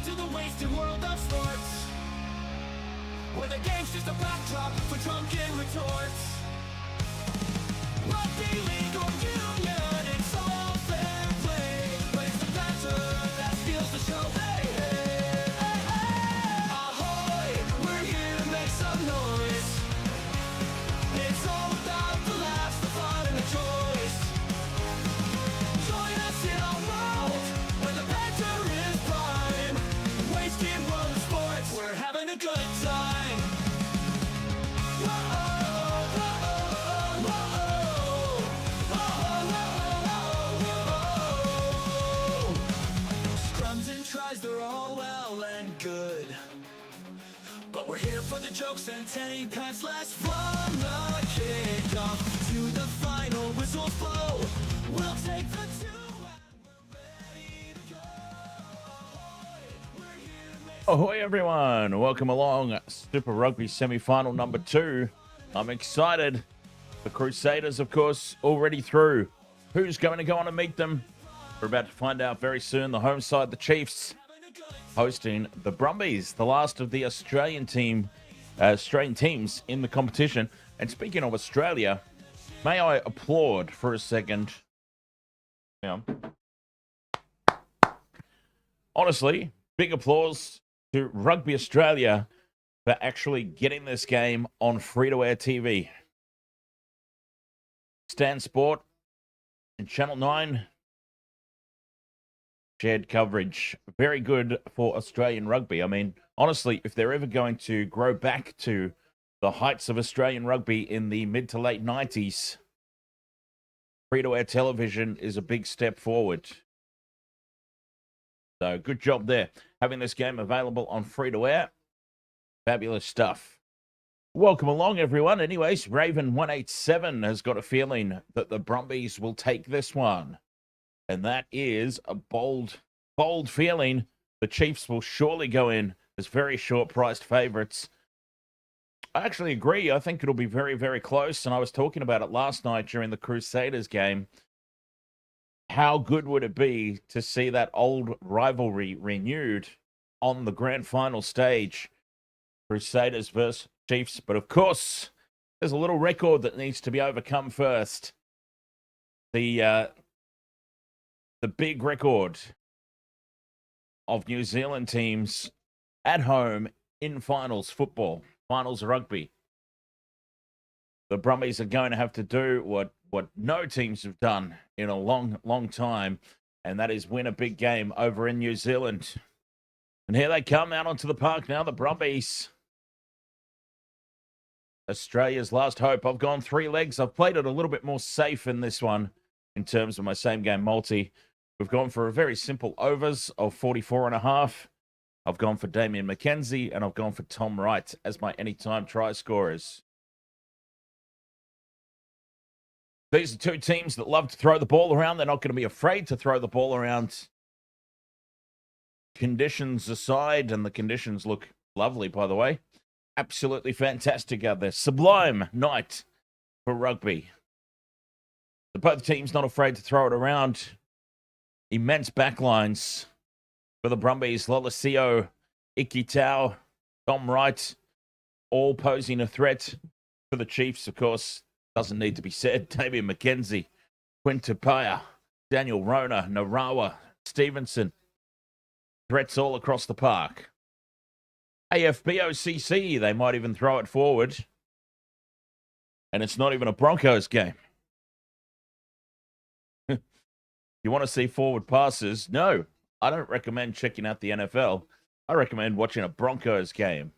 to the wasted world of sports, where the game's just a backdrop for drunken retorts. Rugby league or union, it's all fair play, but it's the banter that steals the show. Hey, hey, hey, hey. Ahoy, we're here to make some noise. It's all about the laughs, the fun, and the choice. Join us in our world where the banter is prime. Wasted world of sports, we're having a good time. Scrums and tries, they're all well and good, but we're here for the jokes and 10 past less. From the kickoff to the final whistle blow, we'll take the two and we're ready to go. We're here to make Ahoy everyone, welcome along. Super Rugby semi-final number 2. I'm excited. The Crusaders, of course, already through. Who's going to go on and meet them? We're about to find out very soon. The home side, the Chiefs, hosting the Brumbies, the last of the Australian teams in the competition. And speaking of Australia, may I applaud for a second? Yeah. Honestly, big applause to Rugby Australia for actually getting this game on free-to-air TV. Stan Sport and Channel 9 shared coverage. Very good for Australian rugby. I mean, honestly, if they're ever going to grow back to the heights of Australian rugby in the mid to late 90s, free-to-air television is a big step forward. So good job there. Having this game available on free-to-air. Fabulous stuff. Welcome along, everyone. Anyways, Raven187 has got a feeling that the Brumbies will take this one. And that is a bold feeling. The Chiefs will surely go in as very short-priced favourites. I actually agree. I think it'll be very, very close. And I was talking about it last night during the Crusaders game. How good would it be to see that old rivalry renewed on the grand final stage? Crusaders versus Chiefs. But of course, there's a little record that needs to be overcome first. The big record of New Zealand teams at home in finals football, finals rugby. The Brumbies are going to have to do what no teams have done in a long, long time, and that is win a big game over in New Zealand. And here they come out onto the park now, the Brumbies. Australia's last hope. I've gone 3 legs. I've played it a little bit more safe in this one in terms of my same game multi. We've gone for a very simple overs of 44.5. I've gone for Damien McKenzie, and I've gone for Tom Wright as my anytime try scorers. These are 2 teams that love to throw the ball around. They're not going to be afraid to throw the ball around. Conditions aside, and the conditions look lovely, by the way. Absolutely fantastic out there. Sublime night for rugby. Both teams not afraid to throw it around. Immense backlines for the Brumbies. Lolesio, Ikitau, Tom Wright, all posing a threat for the Chiefs, of course. Doesn't need to be said. Damien McKenzie, Quintupaya, Daniel Rona, Narawa, Stevenson. Threats all across the park. AFBOCC, they might even throw it forward. And it's not even a Broncos game. You want to see forward passes? No, I don't recommend checking out the NFL. I recommend watching a Broncos game.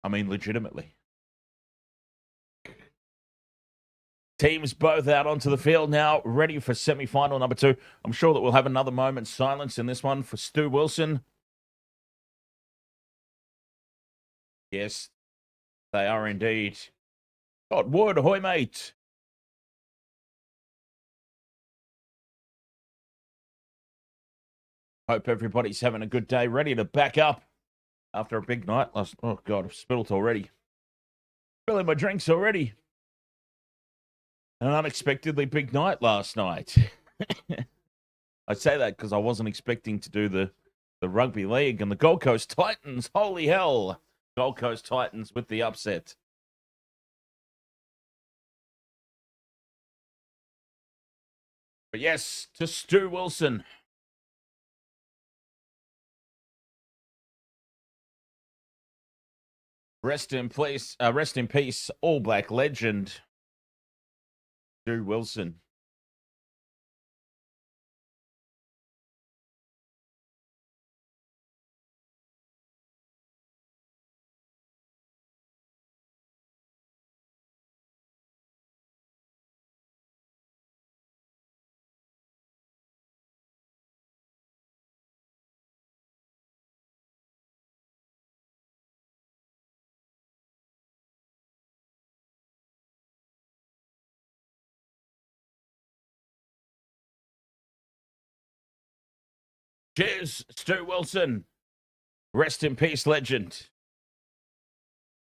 I mean, legitimately. Teams both out onto the field now, ready for semi-final number 2. I'm sure that we'll have another moment's silence in this one for Stu Wilson. Yes, they are indeed. Scott Wood, ahoy, mate. Hope everybody's having a good day, ready to back up after a big night last. Oh, God, I've spilled already. Spilling my drinks already. An unexpectedly big night last night. I say that because I wasn't expecting to do the rugby league and the Gold Coast Titans. Holy hell. Gold Coast Titans with the upset. But yes, to Stu Wilson. Rest in peace, All Black legend, Stu Wilson. Cheers, Stu Wilson. Rest in peace, legend.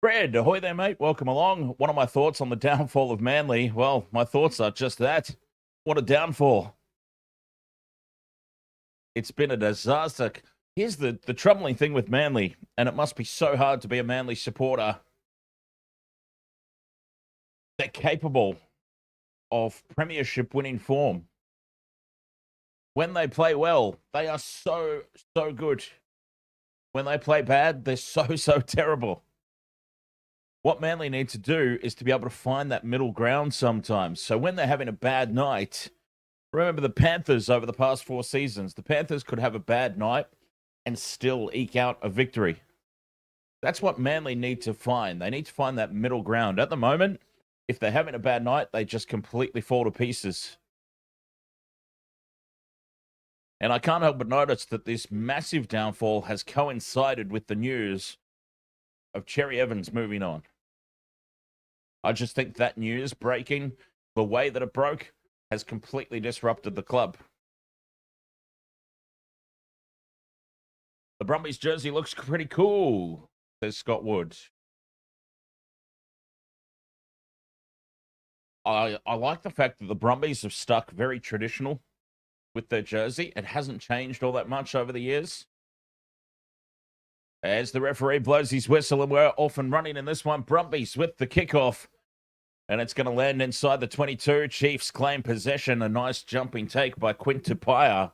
Fred, ahoy there, mate. Welcome along. One of my thoughts on the downfall of Manly. Well, my thoughts are just that. What a downfall. It's been a disaster. Here's the troubling thing with Manly, and it must be so hard to be a Manly supporter. They're capable of premiership winning form. When they play well, they are so good. When they play bad, they're so terrible. What Manly need to do is to be able to find that middle ground sometimes. So when they're having a bad night, remember the Panthers over the past 4 seasons. The Panthers could have a bad night and still eke out a victory. That's what Manly need to find. They need to find that middle ground. At the moment, if they're having a bad night, they just completely fall to pieces. And I can't help but notice that this massive downfall has coincided with the news of Cherry Evans moving on. I just think that news breaking the way that it broke has completely disrupted the club. The Brumbies jersey looks pretty cool, says Scott Wood. I like the fact that the Brumbies have stuck very traditional with their jersey. It hasn't changed all that much over the years. As the referee blows his whistle, and we're off and running in this one. Brumbies with the kickoff. And it's going to land inside the 22. Chiefs claim possession. A nice jumping take by Quint Tupaia.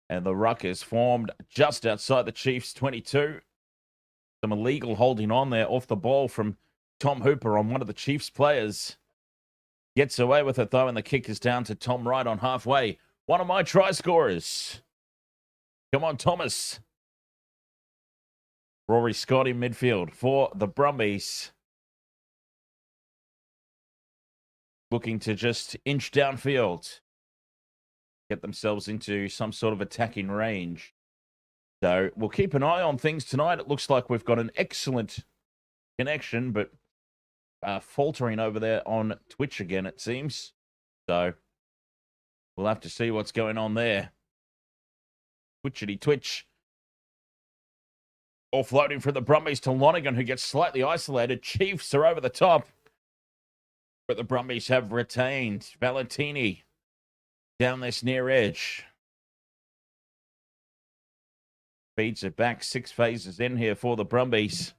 And the ruck is formed just outside the Chiefs' 22. Some illegal holding on there off the ball from Tom Hooper on one of the Chiefs' players. Gets away with it, though, and the kick is down to Tom Wright on halfway. One of my try scorers. Come on, Thomas. Rory Scott in midfield for the Brumbies. Looking to just inch downfield. Get themselves into some sort of attacking range. So we'll keep an eye on things tonight. It looks like we've got an excellent connection, but faltering over there on Twitch again, it seems. So we'll have to see what's going on there. Twitchity twitch. Offloading from the Brumbies to Lonergan, who gets slightly isolated. Chiefs are over the top. But the Brumbies have retained Valentini down this near edge. Feeds it back 6 phases in here for the Brumbies.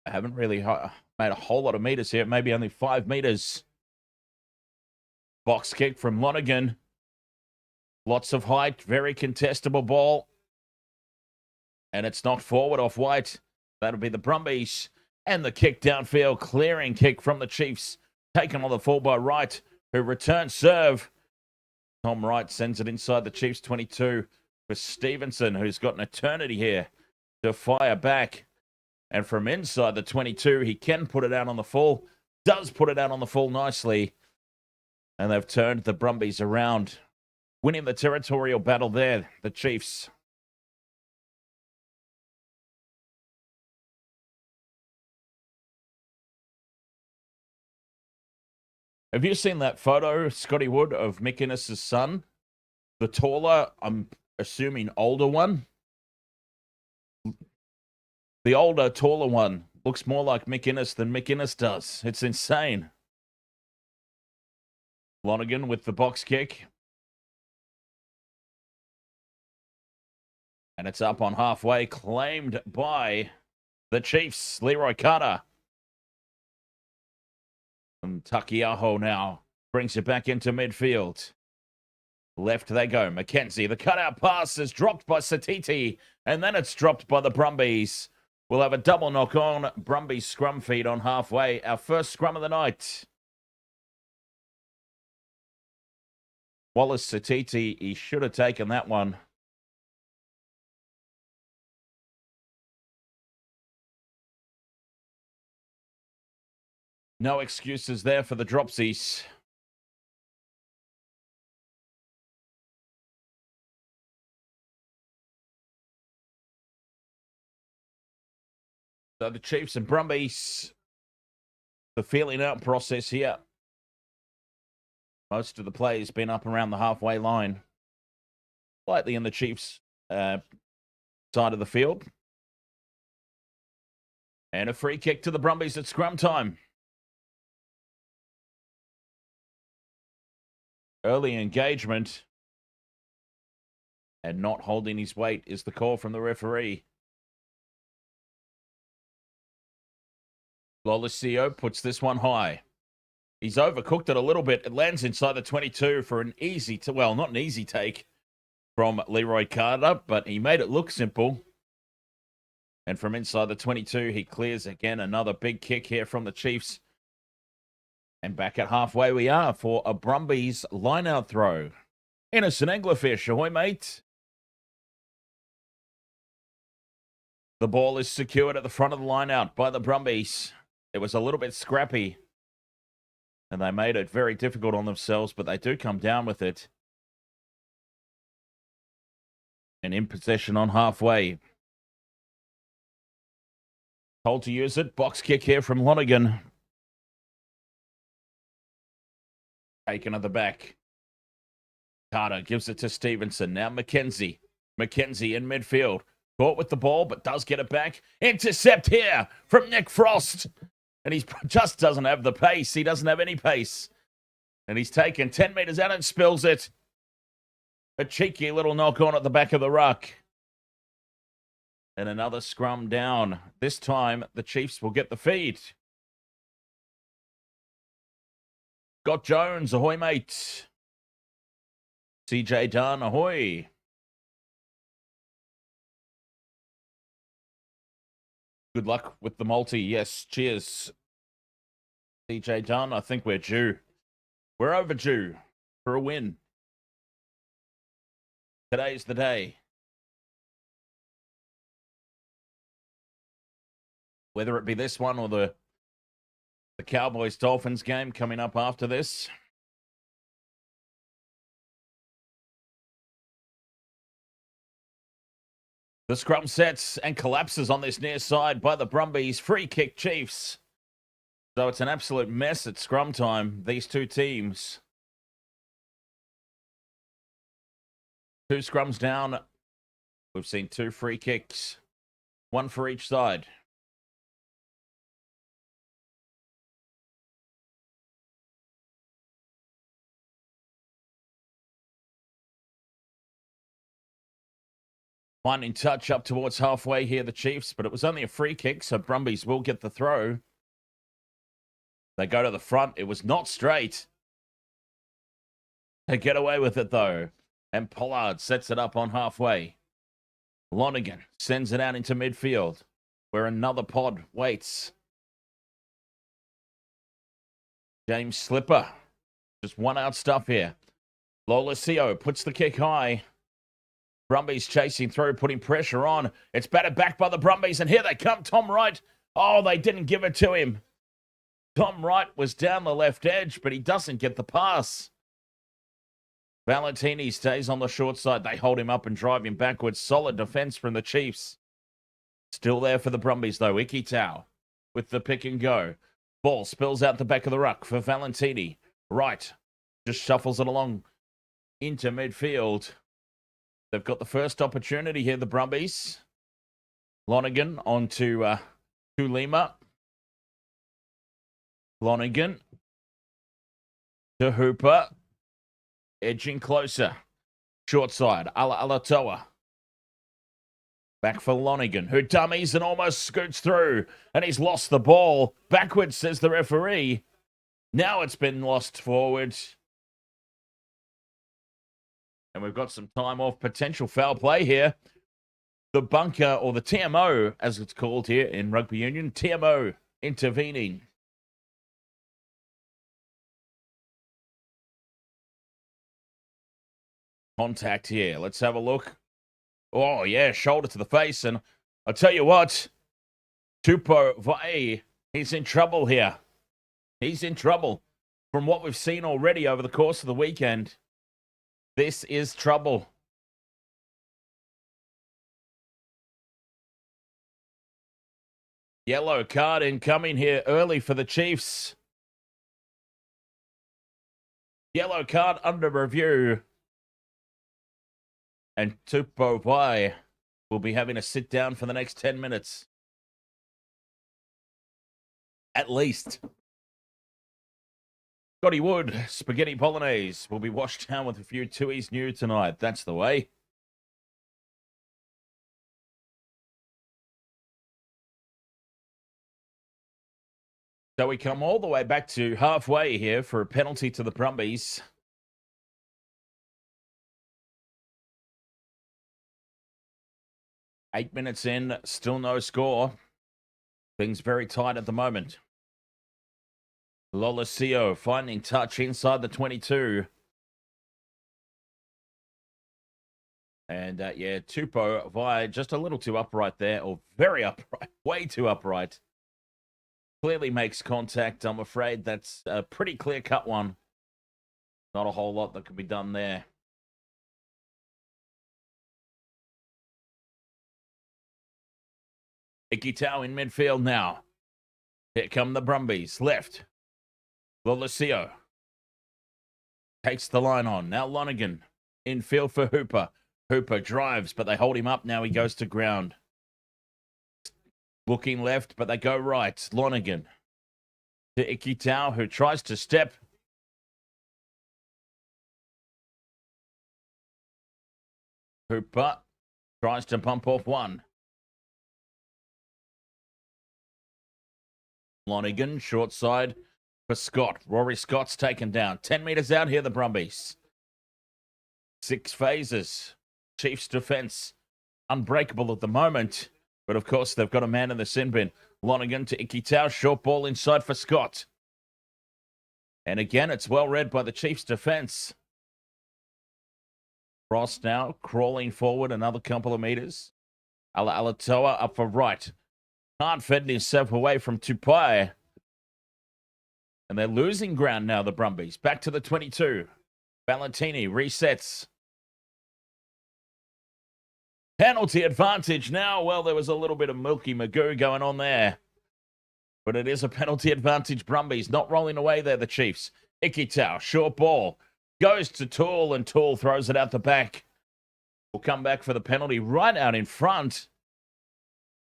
I haven't really made a whole lot of meters here. Maybe only 5 meters. Box kick from Lonergan. Lots of height. Very contestable ball. And it's knocked forward off White. That'll be the Brumbies. And the kick downfield. Clearing kick from the Chiefs. Taken on the full by Wright, who returns serve. Tom Wright sends it inside the Chiefs' 22 for Stevenson, who's got an eternity here to fire back. And from inside the 22, he can put it out on the full. Does put it out on the full nicely. And they've turned the Brumbies around. Winning the territorial battle there, the Chiefs. Have you seen that photo, Scotty Wood, of Mick Innes' son? The taller, I'm assuming older one. The older, taller one looks more like Mick Innes than Mick Innes does. It's insane. Lonergan with the box kick. And it's up on halfway, claimed by the Chiefs. Leroy Carter. And Takiaho now brings it back into midfield. Left they go. Mackenzie, the cutout pass is dropped by Sititi, and then it's dropped by the Brumbies. We'll have a double knock on. Brumbies scrum feed on halfway. Our first scrum of the night. Wallace Sititi, he should have taken that one. No excuses there for the Dropsies. So the Chiefs and Brumbies, the feeling out process here. Most of the players been up around the halfway line. Slightly in the Chiefs' side of the field. And a free kick to the Brumbies at scrum time. Early engagement. And not holding his weight is the call from the referee. Wallace Sititi puts this one high. He's overcooked it a little bit. It lands inside the 22 for an easy, well, not an easy take from Leroy Carter, but he made it look simple. And from inside the 22, he clears again. Another big kick here from the Chiefs. And back at halfway we are for a Brumbies line-out throw. Innocent anglerfish, ahoy, mate. The ball is secured at the front of the line-out by the Brumbies. It was a little bit scrappy. And they made it very difficult on themselves, but they do come down with it. And in possession on halfway. Told to use it. Box kick here from Lonergan. Taken at the back. Carter gives it to Stevenson. Now Mackenzie. Mackenzie in midfield. Caught with the ball, but does get it back. Intercept here from Nick Frost. And he just doesn't have the pace. He doesn't have any pace. And he's taken 10 meters out and spills it. A cheeky little knock on at the back of the ruck. And another scrum down. This time, the Chiefs will get the feed. Scott Jones, ahoy, mate. CJ Dunn, ahoy. Good luck with the multi. Yes, cheers. CJ Dunn, I think we're due. We're overdue for a win. Today's the day. Whether it be this one or the Cowboys-Dolphins game coming up after this. The scrum sets and collapses on this near side by the Brumbies. Free kick Chiefs. So it's an absolute mess at scrum time, these two teams. Two scrums down. We've seen two free kicks. One for each side. Finding touch up towards halfway here, the Chiefs, but it was only a free kick, so Brumbies will get the throw. They go to the front. It was not straight. They get away with it, though. And Pollard sets it up on halfway. Lonergan sends it out into midfield, where another pod waits. James Slipper. Just one out stuff here. Lola Sio puts the kick high. Brumbies chasing through, putting pressure on. It's batted back by the Brumbies, and here they come. Tom Wright. Oh, they didn't give it to him. Tom Wright was down the left edge, but he doesn't get the pass. Valentini stays on the short side. They hold him up and drive him backwards. Solid defense from the Chiefs. Still there for the Brumbies, though. Ikitau with the pick and go. Ball spills out the back of the ruck for Valentini. Wright just shuffles it along into midfield. They've got the first opportunity here, the Brumbies. Lonergan on to Tulima. Lonergan to Hooper. Edging closer. Short side. Alatoa. Back for Lonigan, who dummies and almost scoots through. And he's lost the ball. Backwards, says the referee. Now it's been lost forward. And we've got some time off. Potential foul play here. The bunker, or the TMO, as it's called here in rugby union. TMO intervening. Contact here. Let's have a look. Oh, yeah, shoulder to the face. And I'll tell you what, Tupo Vai, he's in trouble here. He's in trouble. From what we've seen already over the course of the weekend, this is trouble. Yellow card incoming here early for the Chiefs. Yellow card under review. And Tupo Vai will be having a sit down for the next 10 minutes. At least. Scotty Wood, Spaghetti Bolognese, will be washed down with a few Tui's new tonight. That's the way. So we come all the way back to halfway here for a penalty to the Brumbies. Eight minutes in, still no score. Things very tight at the moment. Lolosio finding touch inside the 22. And yeah, Tupo Vai just a little too upright there, or very upright, way too upright. Clearly makes contact. I'm afraid that's a pretty clear-cut one. Not a whole lot that can be done there. Ikitau in midfield now. Here come the Brumbies. Left. Lolosio takes the line on. Now Lonigan in field for Hooper. Hooper drives, but they hold him up. Now he goes to ground. Looking left, but they go right. Lonigan to Ikitau, who tries to step. Hooper tries to pump off one. Lonigan, short side for Scott. Rory Scott's taken down. 10 metres out here, the Brumbies. 6 phases. Chiefs defence unbreakable at the moment. But of course, they've got a man in the sin bin. Lonigan to Ikitau. Short ball inside for Scott. And again, it's well read by the Chiefs defence. Frost now crawling forward another couple of metres. Alatoa up for right. Can't fend himself away from Tupai. And they're losing ground now, the Brumbies. Back to the 22. Valentini resets. Penalty advantage now. Well, there was a little bit of Milky Magoo going on there. But it is a penalty advantage. Brumbies not rolling away there, the Chiefs. Ikitau, short ball. Goes to Toole, and Toole throws it out the back. Will come back for the penalty right out in front.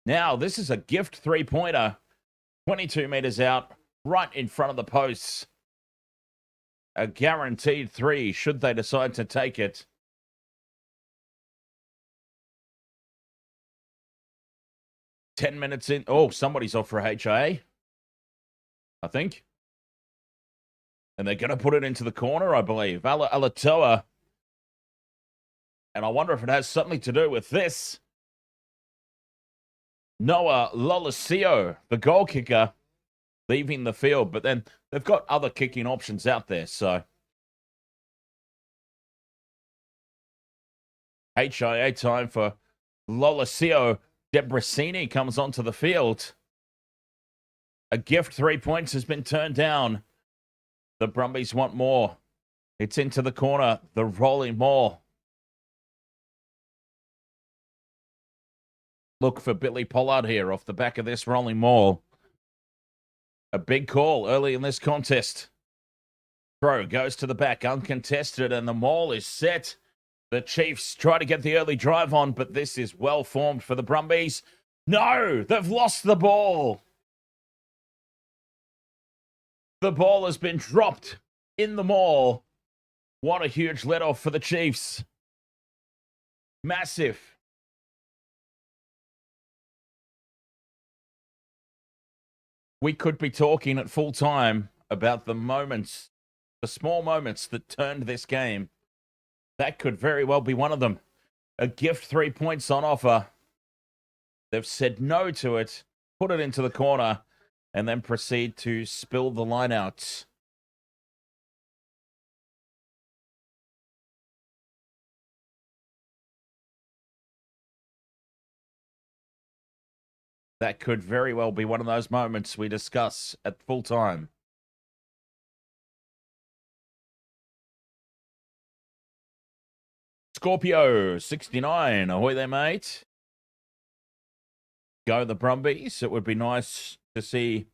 Now, this is a gift three-pointer. 22 metres out, right in front of the posts. A guaranteed 3, should they decide to take it. Ten minutes in. Oh, somebody's off for HIA, I think. And they're going to put it into the corner, I believe. Alatoa. And I wonder if it has something to do with this. Noah Lolosio, the goal kicker, leaving the field. But then they've got other kicking options out there, so. HIA time for Lolosio. Debrasini comes onto the field. A gift 3 points has been turned down. The Brumbies want more. It's into the corner. The rolling maul. Look for Billy Pollard here off the back of this rolling maul. A big call early in this contest. Throw goes to the back, uncontested, and the maul is set. The Chiefs try to get the early drive on, but this is well formed for the Brumbies. No, they've lost the ball. The ball has been dropped in the maul. What a huge let-off for the Chiefs. Massive. We could be talking at full time about the moments, the small moments that turned this game. That could very well be one of them. A gift 3 points on offer. They've said no to it, put it into the corner, and then proceed to spill the line out. That could very well be one of those moments we discuss at full time. Scorpio 69, ahoy there, mate. Go the Brumbies. It would be nice to see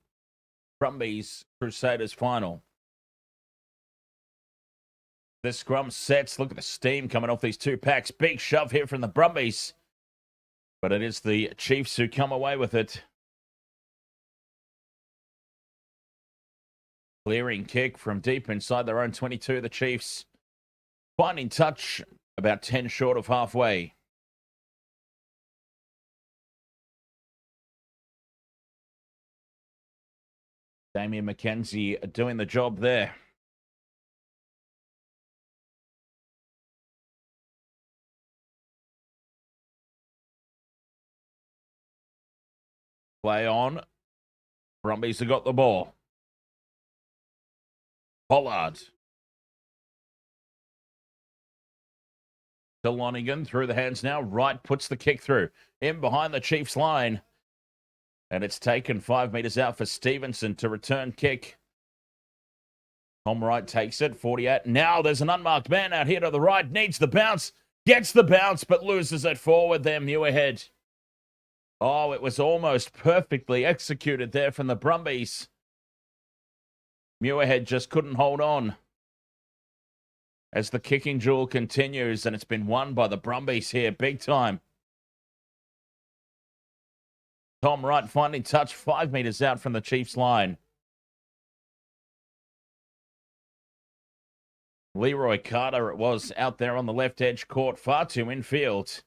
Brumbies Crusaders final. The scrum sets. Look at the steam coming off these two packs. Big shove here from the Brumbies. But it is the Chiefs who come away with it. Clearing kick from deep inside their own 22, the Chiefs. Finding touch about 10 short of halfway. Damien McKenzie doing the job there. Play on. Brumbies have got the ball. Pollard. To Lonigan through the hands now. Wright puts the kick through. In behind the Chiefs line. And it's taken 5 meters out for Stevenson to return kick. Tom Wright takes it. 48. Now there's an unmarked man out here to the right. Needs the bounce. Gets the bounce but loses it forward there. Muirhead. Oh, it was almost perfectly executed there from the Brumbies. Muirhead just couldn't hold on. As the kicking duel continues, and it's been won by the Brumbies here, big time. Tom Wright finding touch 5 meters out from the Chiefs line. Leroy Carter, it was, out there on the left edge, caught far too infield.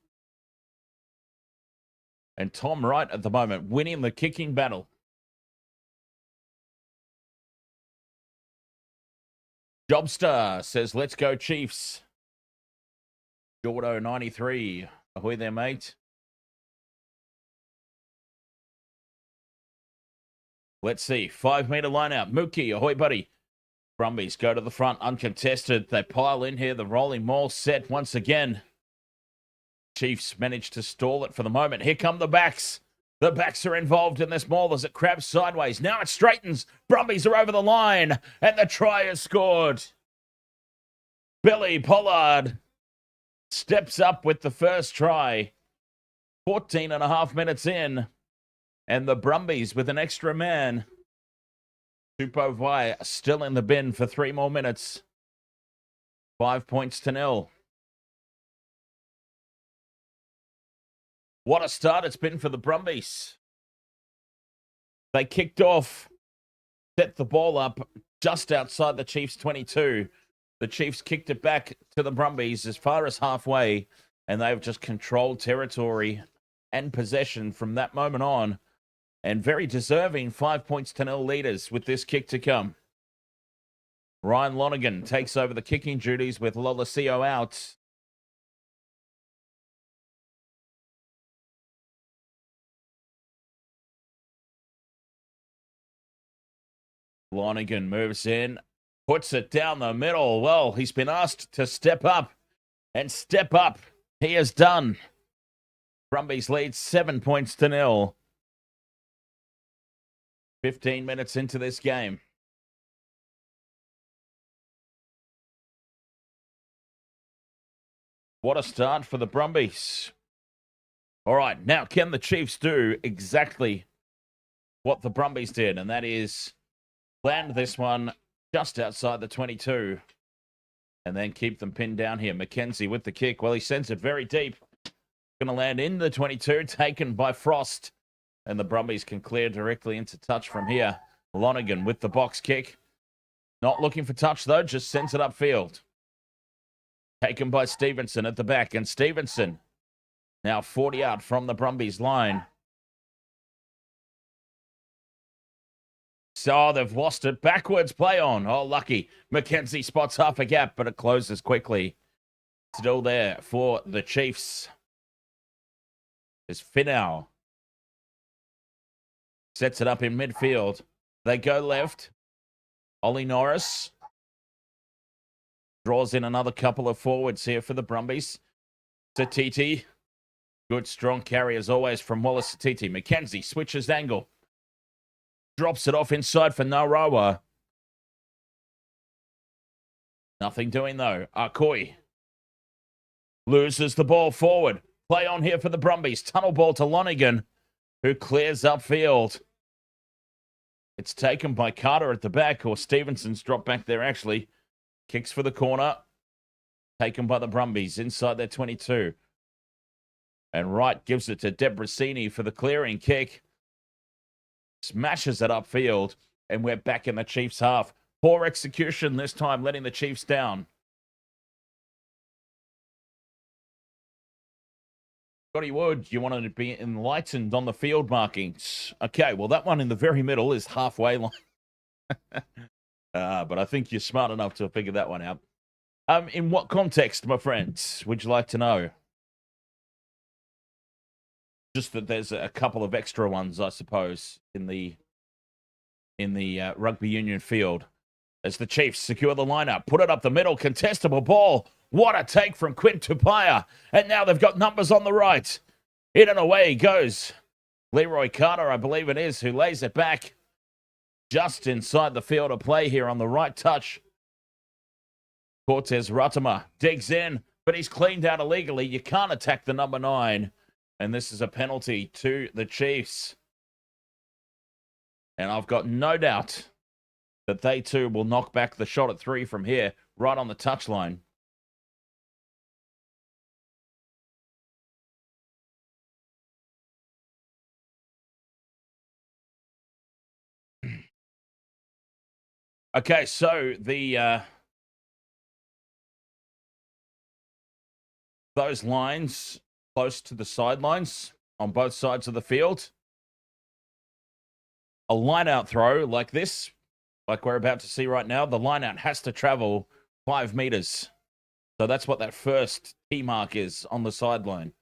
And Tom Wright at the moment winning the kicking battle. Jobster says, let's go Chiefs. Jordo 93. Ahoy there, mate. Let's see. 5 meter line out. Mookie, ahoy, buddy. Brumbies go to the front uncontested. They pile in here. The rolling maul set once again. Chiefs managed to stall it for the moment. Here come the backs. The backs are involved in this maul as it crabs sideways. Now it straightens. Brumbies are over the line. And the try is scored. Billy Pollard steps up with the first try. 14 and a half minutes in. And the Brumbies with an extra man. Tupovai still in the bin for 3 more minutes. 5 points to 0. What a start it's been for the Brumbies. They kicked off, set the ball up just outside the Chiefs' 22. The Chiefs kicked it back to the Brumbies as far as halfway, and they've just controlled territory and possession from that moment on. And very deserving 5 points to 0 leaders with this kick to come. Ryan Lonigan takes over the kicking duties with Lolosio out. Lonigan moves in, puts it down the middle. Well, he's been asked to step up, and step up he has done. Brumbies lead 7 points to 0. 15 minutes into this game. What a start for the Brumbies. All right, now can the Chiefs do exactly what the Brumbies did? And that is land this one just outside the 22 and then keep them pinned down here. McKenzie with the kick. Well, he sends it very deep. Going to land in the 22, taken by Frost. And the Brumbies can clear directly into touch from here. Lonigan with the box kick. Not looking for touch, though. Just sends it upfield. Taken by Stevenson at the back. And Stevenson now 40 out from the Brumbies line. So they've lost it. Backwards play on. Oh, lucky. Mackenzie spots half a gap, but it closes quickly. Still there for the Chiefs. There's Finau. Sets it up in midfield. They go left. Ollie Norris draws in another couple of forwards here for the Brumbies. Sititi. Good strong carry as always from Wallace Sititi. Mackenzie switches angle. Drops it off inside for Narawa. Nothing doing though. Akoi loses the ball forward. Play on here for the Brumbies. Tunnel ball to Lonigan, who clears upfield. It's taken by Carter at the back, or Stevenson's dropped back there actually. Kicks for the corner. Taken by the Brumbies inside their 22. And Wright gives it to Debrasini for the clearing kick. Smashes it upfield, and we're back in the Chiefs' half. Poor execution this time, letting the Chiefs down. Scotty Wood, you wanted to be enlightened on the field markings. Okay, well, that one in the very middle is halfway line. But I think you're smart enough to figure that one out. In what context, my friends, would you like to know? Just that there's a couple of extra ones, I suppose, in the rugby union field. As the Chiefs secure the lineup, put it up the middle, contestable ball. What a take from Quint Tupaia. And now they've got numbers on the right. In and away goes Leroy Carter, I believe it is, who lays it back just inside the field of play here on the right touch. Cortez Rutama digs in, but he's cleaned out illegally. You can't attack the number 9. And this is a penalty to the Chiefs. And I've got no doubt that they too will knock back the shot at 3 from here, right on the touchline. Okay, so the those lines close to the sidelines on both sides of the field. A line-out throw like this, like we're about to see right now, the line-out has to travel 5 meters. So that's what that first T mark is on the sideline.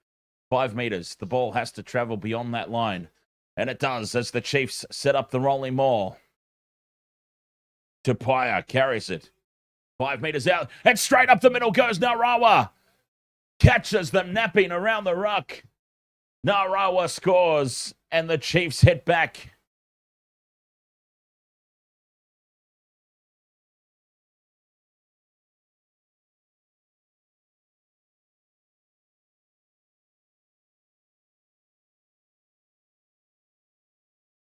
5 meters. The ball has to travel beyond that line. And it does as the Chiefs set up the rolling maul. Tupaia carries it. 5 meters out. And straight up the middle goes Narawa. Catches them napping around the ruck. Narawa scores. And the Chiefs hit back.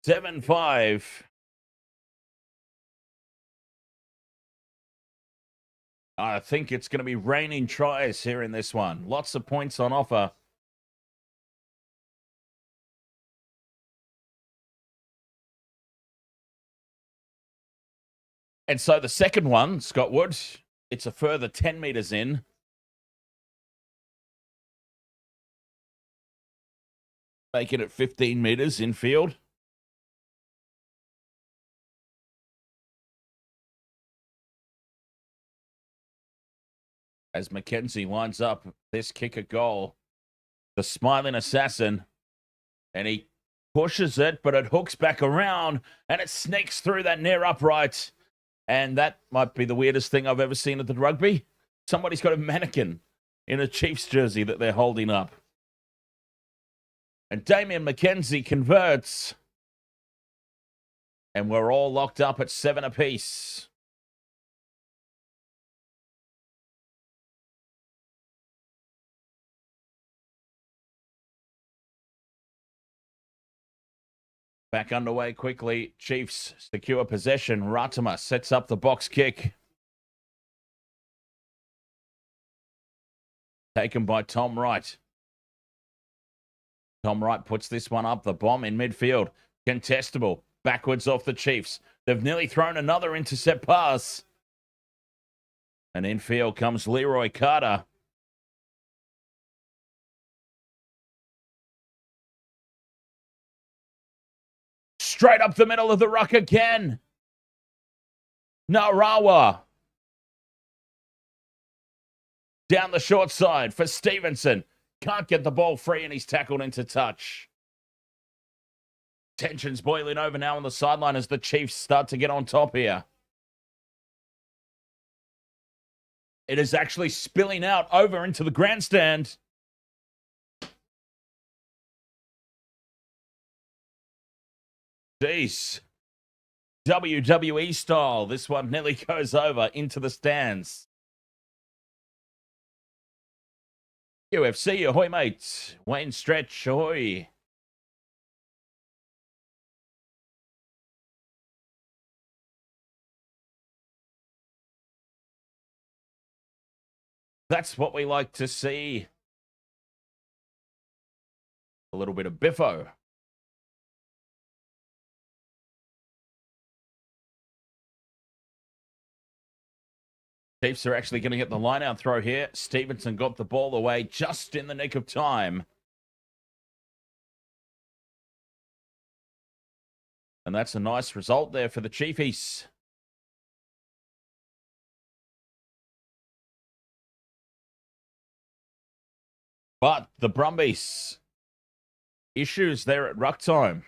Seven 5. I think it's going to be raining tries here in this one. Lots of points on offer. And so the second one, Scott Wood, it's a further 10 meters in. Making it 15 meters infield. As Mackenzie lines up this kick at goal. The smiling assassin. And he pushes it, but it hooks back around. And it sneaks through that near upright. And that might be the weirdest thing I've ever seen at the rugby. Somebody's got a mannequin in a Chiefs jersey that they're holding up. And Damian Mackenzie converts. And we're all locked up at 7 apiece. Back underway quickly. Chiefs secure possession. Ratama sets up the box kick. Taken by Tom Wright. Tom Wright puts this one up. The bomb in midfield. Contestable. Backwards off the Chiefs. They've nearly thrown another intercept pass. And infield comes Leroy Carter. Straight up the middle of the ruck again. Narawa. Down the short side for Stevenson. Can't get the ball free and he's tackled into touch. Tension's boiling over now on the sideline as the Chiefs start to get on top here. It is actually spilling out over into the grandstand. Jeez. WWE style. This one nearly goes over into the stands. UFC, ahoy, mate. Wayne Stretch, ahoy. That's what we like to see. A little bit of biffo. Chiefs are actually going to get the line-out throw here. Stevenson got the ball away just in the nick of time. And that's a nice result there for the Chiefies. But the Brumbies, issues there at ruck time.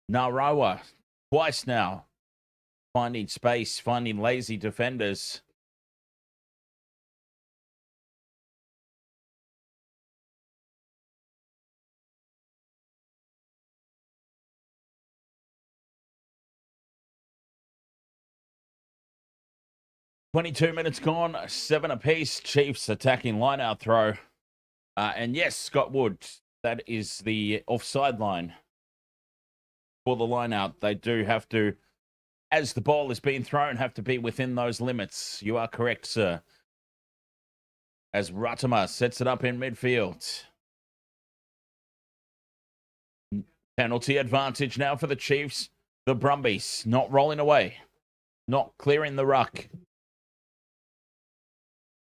Narawa, twice now. Finding space, finding lazy defenders. "22 minutes gone, 7 apiece. Chiefs attacking line-out throw. And yes, Scott Wood, that is the offside line for the line-out. They do have to, as the ball is being thrown, have to be within those limits. You are correct, sir. As Ratama sets it up in midfield. Penalty advantage now for the Chiefs. The Brumbies not rolling away. Not clearing the ruck.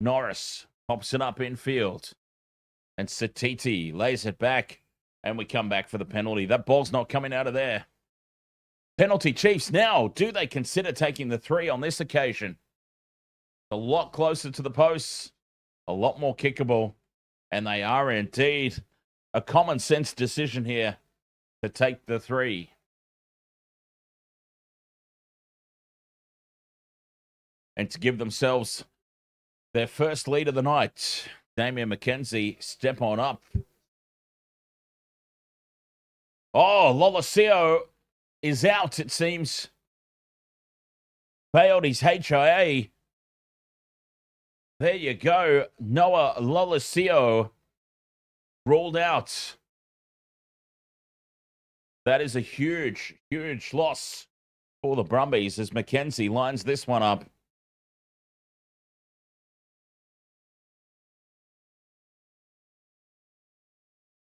Norris pops it up in field. And Sititi lays it back. And we come back for the penalty. That ball's not coming out of there. Penalty Chiefs now. Do they consider taking the 3 on this occasion? A lot closer to the posts. A lot more kickable. And they are indeed. A common sense decision here to take the 3. And to give themselves their first lead of the night. Damian McKenzie, step on up. Oh, Lolosio is out, it seems. Failed his HIA. There you go. Noah Lolosio ruled out. That is a huge, huge loss for the Brumbies as McKenzie lines this one up.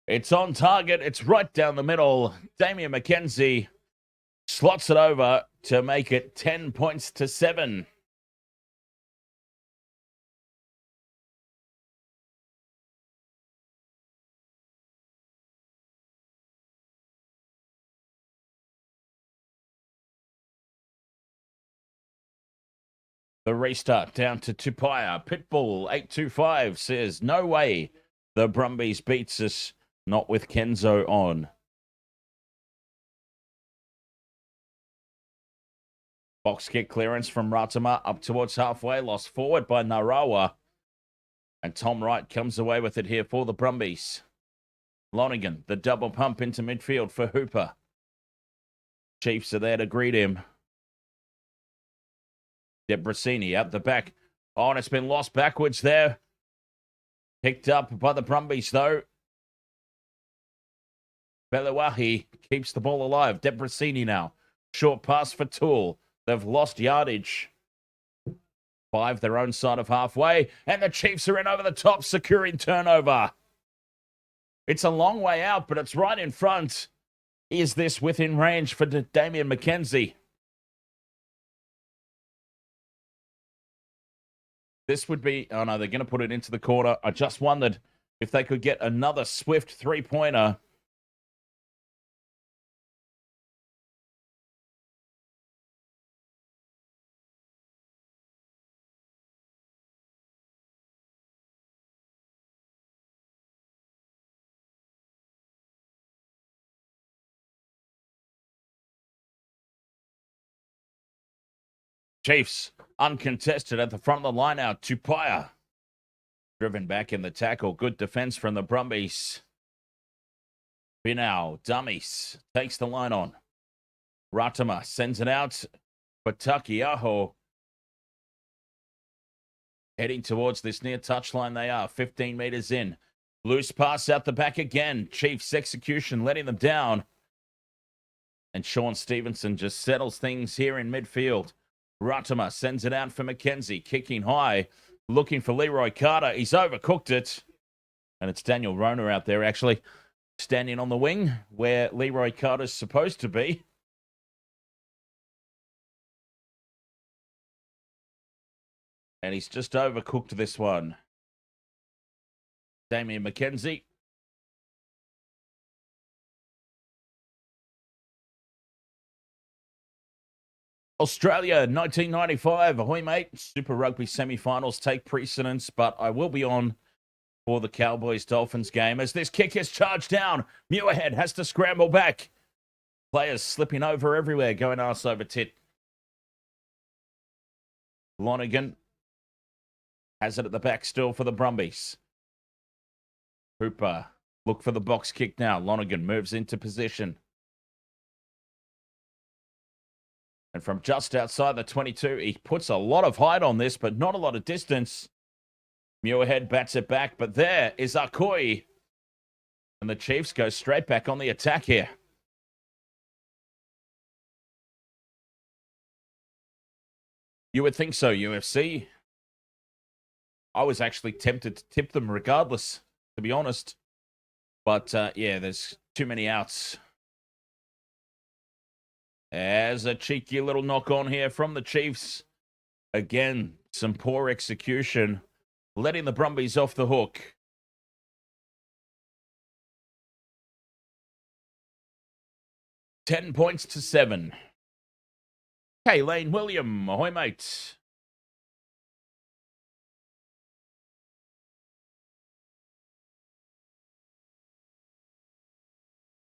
It's on target. It's right down the middle. Damian McKenzie slots it over to make it 10 points to 7. The restart down to Tupaya. Pitbull 825 says, no way the Brumbies beats us. Not with Kenzo on. Box kick clearance from Ratama up towards halfway. Lost forward by Narawa. And Tom Wright comes away with it here for the Brumbies. Lonigan, the double pump into midfield for Hooper. Chiefs are there to greet him. Debrasini out the back. Oh, and it's been lost backwards there. Picked up by the Brumbies, though. Belawahi keeps the ball alive. Debrasini now. Short pass for Toole. They've lost yardage. 5 their own side of halfway. And the Chiefs are in over the top, securing turnover. It's a long way out, but it's right in front. Is this within range for Damian McKenzie? This would be, oh no, they're going to put it into the corner. I just wondered if they could get another swift three-pointer. Chiefs uncontested at the front of the line out. Tupaya driven back in the tackle. Good defense from the Brumbies. Binau, dummies, takes the line on. Ratama sends it out for Takiaho. Heading towards this near touchline they are. 15 meters in. Loose pass out the back again. Chiefs execution letting them down. And Sean Stevenson just settles things here in midfield. Ratama sends it out for McKenzie. Kicking high. Looking for Leroy Carter. He's overcooked it. And it's Daniel Rona out there actually standing on the wing where Leroy Carter's supposed to be. And he's just overcooked this one. Damien McKenzie. Australia, 1995. Ahoy, mate. Super Rugby semi-finals take precedence, but I will be on for the Cowboys-Dolphins game as this kick is charged down. Muirhead has to scramble back. Players slipping over everywhere, going arse over tit. Lonergan has it at the back still for the Brumbies. Hooper, look for the box kick now. Lonergan moves into position. And from just outside the 22, he puts a lot of height on this, but not a lot of distance. Muirhead bats it back, but there is Akoi. And the Chiefs go straight back on the attack here. You would think so, UFC. I was actually tempted to tip them regardless, to be honest. But, yeah, there's too many outs. As a cheeky little knock on here from the Chiefs. Again, some poor execution, letting the Brumbies off the hook. $10-7. Kaylane William, ahoy, mate.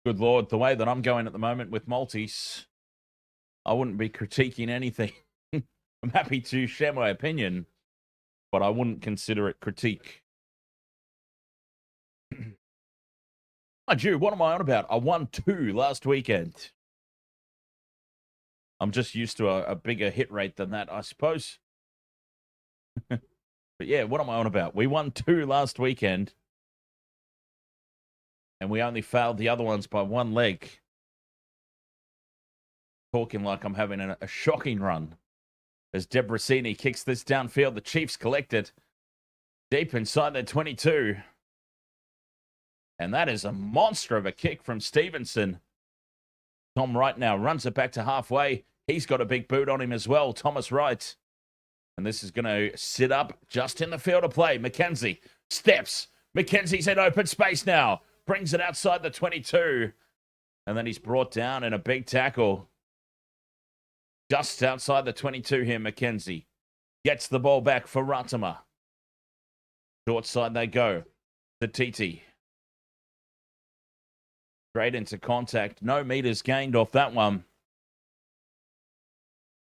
Good Lord, the way that I'm going at the moment with multis, I wouldn't be critiquing anything. I'm happy to share my opinion, but I wouldn't consider it critique. Mind you, what am I on about? I won 2 last weekend. I'm just used to a bigger hit rate than that, I suppose. But yeah, what am I on about? We won 2 last weekend. And we only failed the other ones by 1 leg. Talking like I'm having a shocking run. As Debrasini kicks this downfield, the Chiefs collect it deep inside their 22. And that is a monster of a kick from Stevenson. Tom Wright now runs it back to halfway. He's got a big boot on him as well, Thomas Wright. And this is going to sit up just in the field of play. McKenzie steps. McKenzie's in open space now. Brings it outside the 22. And then he's brought down in a big tackle. Just outside the 22 here, McKenzie. Gets the ball back for Ratama. Short side they go. Sititi. Straight into contact. No meters gained off that one.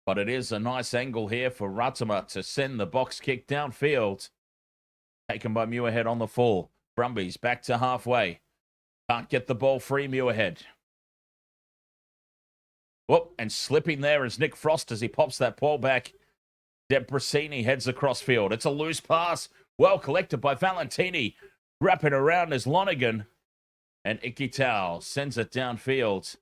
But it is a nice angle here for Ratama to send the box kick downfield. Taken by Muirhead on the fall. Brumbies back to halfway. Can't get the ball free, Muirhead. Whoop, and slipping there is Nick Frost as he pops that ball back. Debrasini heads across field. It's a loose pass. Well collected by Valentini. Wrapping around is Lonergan. And Ikitau sends it downfield.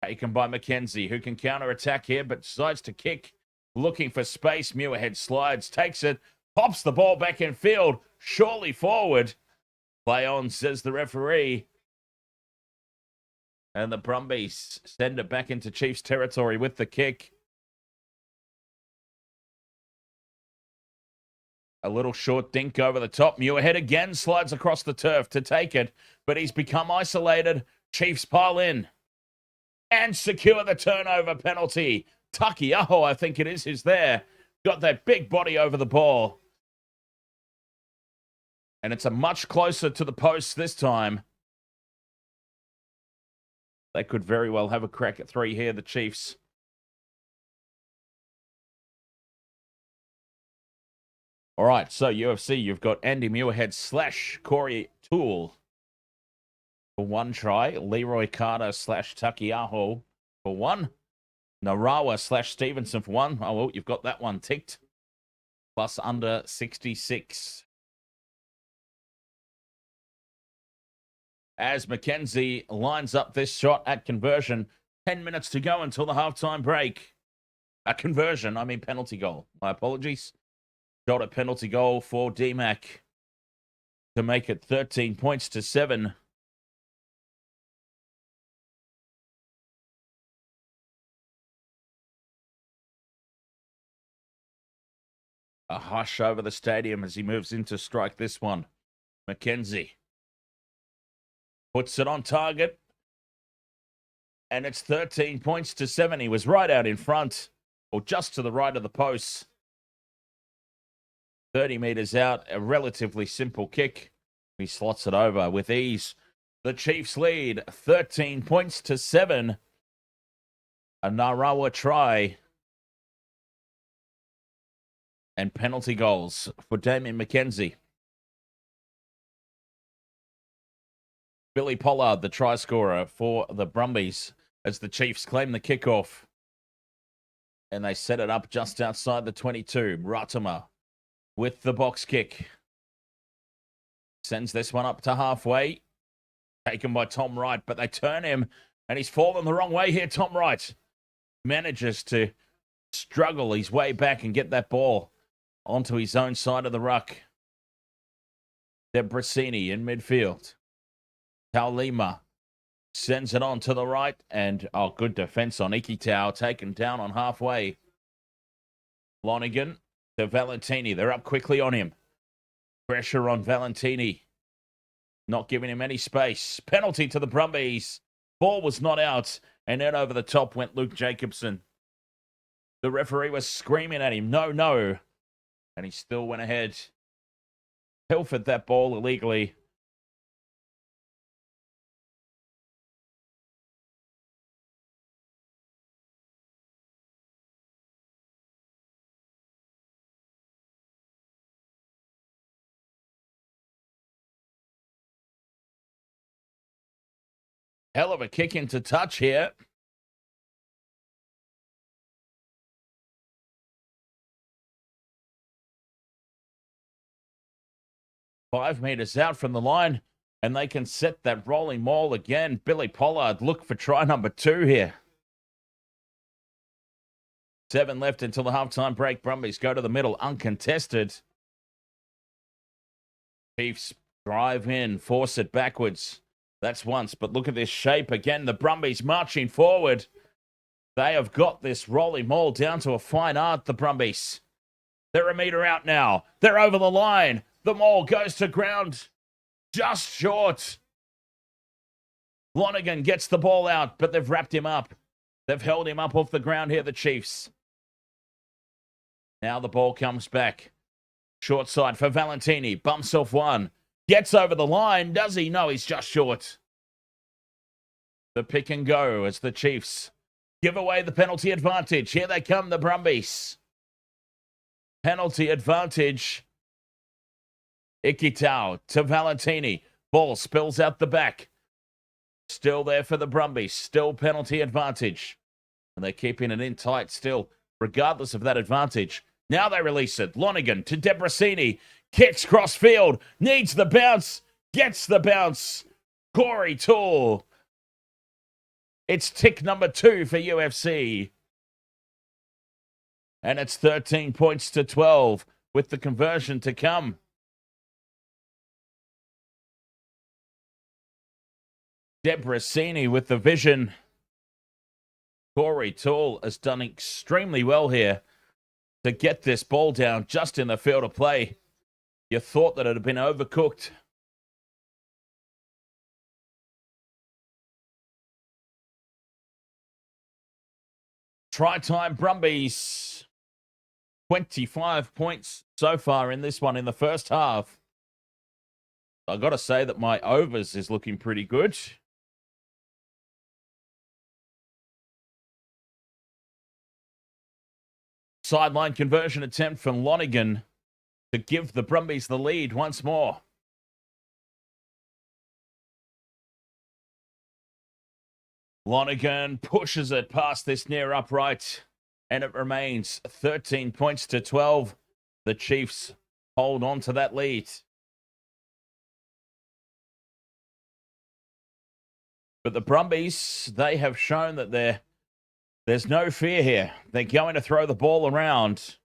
Taken by McKenzie, who can counter-attack here, but decides to kick. Looking for space. Muirhead slides, takes it, pops the ball back in field. Surely forward. Play on, says the referee. And the Brumbies send it back into Chiefs territory with the kick. A little short dink over the top. Muirhead again slides across the turf to take it, but he's become isolated. Chiefs pile in and secure the turnover penalty. Takiaho, I think it is there. Got that big body over the ball. And it's a much closer to the post this time. They could very well have a crack at 3 here, the Chiefs. All right, so UFC, you've got Andy Muirhead / Corey Toole for 1 try. Leroy Carter / Takiaho for 1. Narawa / Stevenson for 1. Oh, well, you've got that one ticked. Plus under 66. As Mackenzie lines up this shot at conversion. 10 minutes to go until the halftime break. A conversion, I mean penalty goal. My apologies. Shot at penalty goal for DMAC to make it 13 points to 7. A hush over the stadium as he moves in to strike this one. Mackenzie puts it on target. And it's 13 points to 7. He was right out in front, or just to the right of the post. 30 meters out, a relatively simple kick. He slots it over with ease. The Chiefs lead 13 points to 7. A Narawa try. And penalty goals for Damien McKenzie. Billy Pollard, the try scorer for the Brumbies, as the Chiefs claim the kickoff. And they set it up just outside the 22. Ratama with the box kick. Sends this one up to halfway. Taken by Tom Wright, but they turn him. And he's fallen the wrong way here, Tom Wright. Manages to struggle his way back and get that ball onto his own side of the ruck. Debrasini in midfield. Taulima sends it on to the right. And, oh, good defense on Ikitau. Taken down on halfway. Lonigan to Valentini. They're up quickly on him. Pressure on Valentini. Not giving him any space. Penalty to the Brumbies. Ball was not out. And then over the top went Luke Jacobson. The referee was screaming at him, no, no. And he still went ahead. Pilfered that ball illegally. Hell of a kick into touch here. Five meters out from the line, and they can set that rolling maul again. Billy Pollard, look for try number 2 here. 7 left until the halftime break. Brumbies go to the middle, uncontested. Chiefs drive in, force it backwards. That's once, but look at this shape again. The Brumbies marching forward. They have got this rolling maul down to a fine art, the Brumbies. They're a meter out now. They're over the line. The maul goes to ground just short. Lonigan gets the ball out, but they've wrapped him up. They've held him up off the ground here, the Chiefs. Now the ball comes back. Short side for Valentini. Bumps off one. Gets over the line. Does he? No, he's just short. The pick and go as the Chiefs give away the penalty advantage. Here they come, the Brumbies. Penalty advantage. Ikitau to Valentini. Ball spills out the back. Still there for the Brumbies. Still penalty advantage. And they're keeping it in tight still, regardless of that advantage. Now they release it. Lonigan to Debrasini. Kicks cross field. Needs the bounce. Gets the bounce. Corey Toole. It's tick number 2 for UFC. And it's 13 points to 12 with the conversion to come. Debrasini with the vision. Corey Toole has done extremely well here to get this ball down just in the field of play. You thought that it had been overcooked. Try time Brumbies. 25 points so far in this one in the first half. I got to say that my overs is looking pretty good. Sideline conversion attempt from Lonergan to give the Brumbies the lead once more. Lonergan pushes it past this near upright, and it remains 13 points to 12. The Chiefs hold on to that lead. But the Brumbies, they have shown that there's no fear here. They're going to throw the ball around.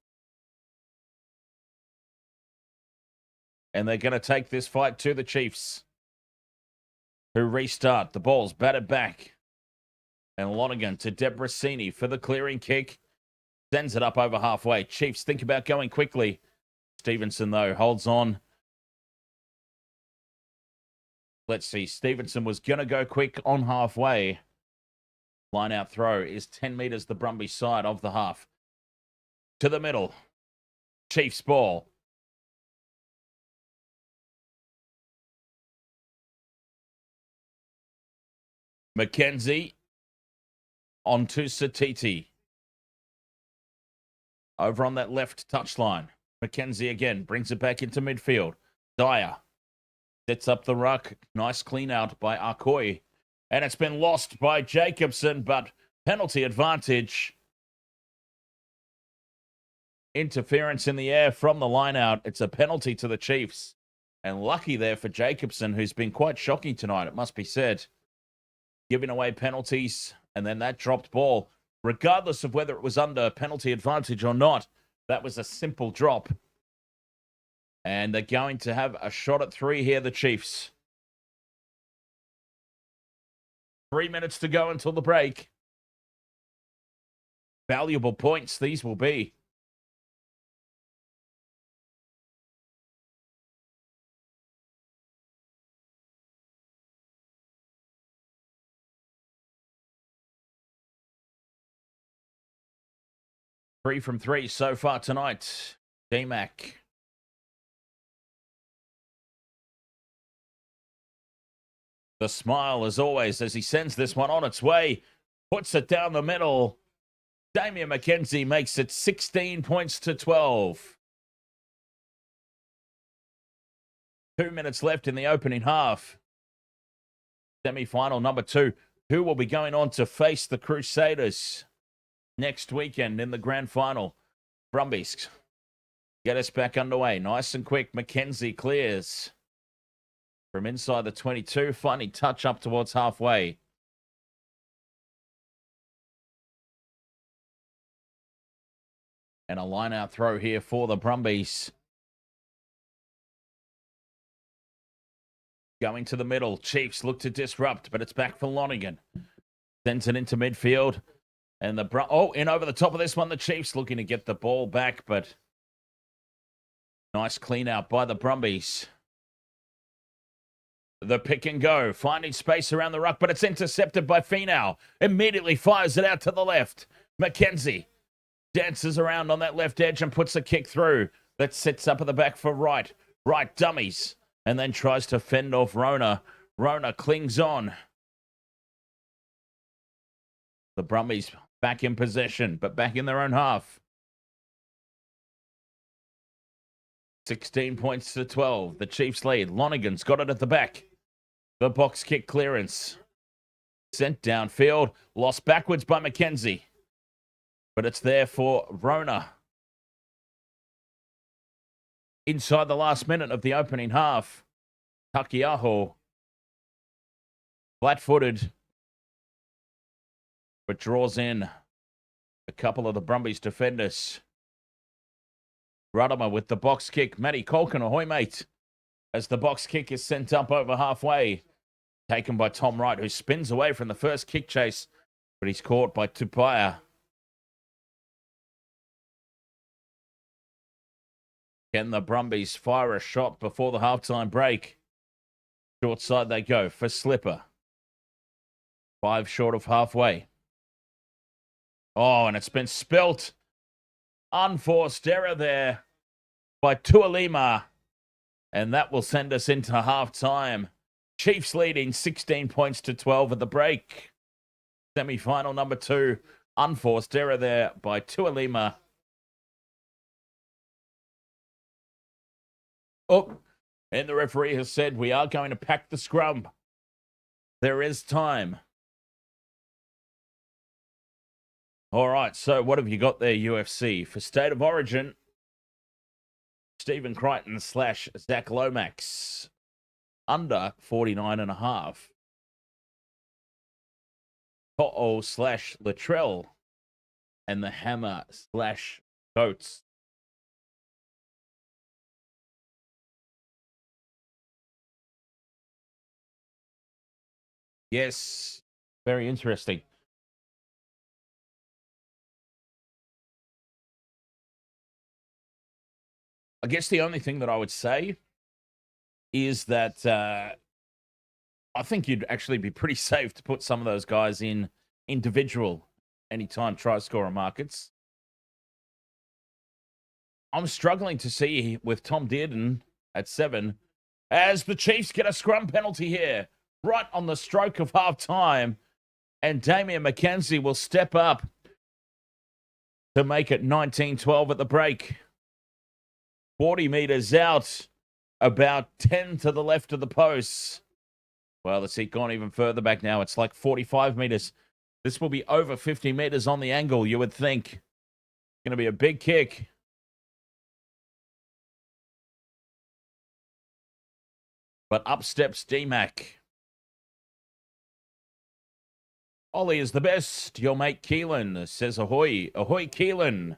And they're going to take this fight to the Chiefs, who restart. The ball's batted back. And Lonergan to Debrasini for the clearing kick. Sends it up over halfway. Chiefs think about going quickly. Stevenson, though, holds on. Let's see. Stevenson was going to go quick on halfway. Line out throw is 10 metres the Brumby side of the half. To the middle. Chiefs ball. Mackenzie on to Sititi. Over on that left touchline. Mackenzie again brings it back into midfield. Dyer sets up the ruck. Nice clean out by Arkoi. And it's been lost by Jacobson, but penalty advantage. Interference in the air from the line out. It's a penalty to the Chiefs. And lucky there for Jacobson, who's been quite shocking tonight, it must be said. Giving away penalties, and then that dropped ball. Regardless of whether it was under penalty advantage or not, that was a simple drop. And they're going to have a shot at 3 here, the Chiefs. 3 minutes to go until the break. Valuable points these will be. Three from 3 so far tonight. D-Mac. The smile, as always, as he sends this one on its way. Puts it down the middle. Damian McKenzie makes it 16 points to 12. 2 minutes left in the opening half. Semi-final number 2. Who will be going on to face the Crusaders next weekend in the grand final? Brumbies get us back underway. Nice and quick. McKenzie clears from inside the 22. Funny touch up towards halfway. And a line-out throw here for the Brumbies. Going to the middle. Chiefs look to disrupt, but it's back for Lonergan. Sends it into midfield. And in over the top of this one, the Chiefs looking to get the ball back, but nice clean out by the Brumbies. The pick and go, finding space around the ruck, but it's intercepted by Finau. Immediately fires it out to the left. Mackenzie dances around on that left edge and puts a kick through. That sits up at the back for Wright. Wright dummies and then tries to fend off Rona. Rona clings on. The Brumbies back in possession, but back in their own half. 16 points to 12. The Chiefs lead. Lonergan's got it at the back. The box kick clearance. Sent downfield. Lost backwards by Mackenzie. But it's there for Rona. Inside the last minute of the opening half. Takiaho. Flat-footed. But draws in a couple of the Brumbies defenders. Ruddimer with the box kick. Matty Colkin, ahoy mate. As the box kick is sent up over halfway. Taken by Tom Wright, who spins away from the first kick chase. But he's caught by Tupaya. Can the Brumbies fire a shot before the halftime break? Short side they go for Slipper. 5 short of halfway. Oh, and it's been spilt. Unforced error there by Tualima. And that will send us into halftime. Chiefs leading 16 points to 12 at the break. Semi-final number 2. Unforced error there by Tualima. Oh, and the referee has said we are going to pack the scrum. There is time. All right, so what have you got there, UFC? For State of Origin, Stephen Crichton / Zach Lomax. Under 49.5. Toole / Latrell. And the Hammer / Coates. Yes, very interesting. I guess the only thing that I would say is that I think you'd actually be pretty safe to put some of those guys in individual anytime try scorer markets. I'm struggling to see with Tom Dearden at 7 as the Chiefs get a scrum penalty here right on the stroke of half time, and Damian McKenzie will step up to make it 19-12 at the break. 40 meters out, about 10 to the left of the posts. Well, let's see, gone even further back now. It's like 45 meters. This will be over 50 meters on the angle, you would think. Going to be a big kick. But up steps D-Mac. Ollie is the best. Your mate Keelan says ahoy. Ahoy, Keelan.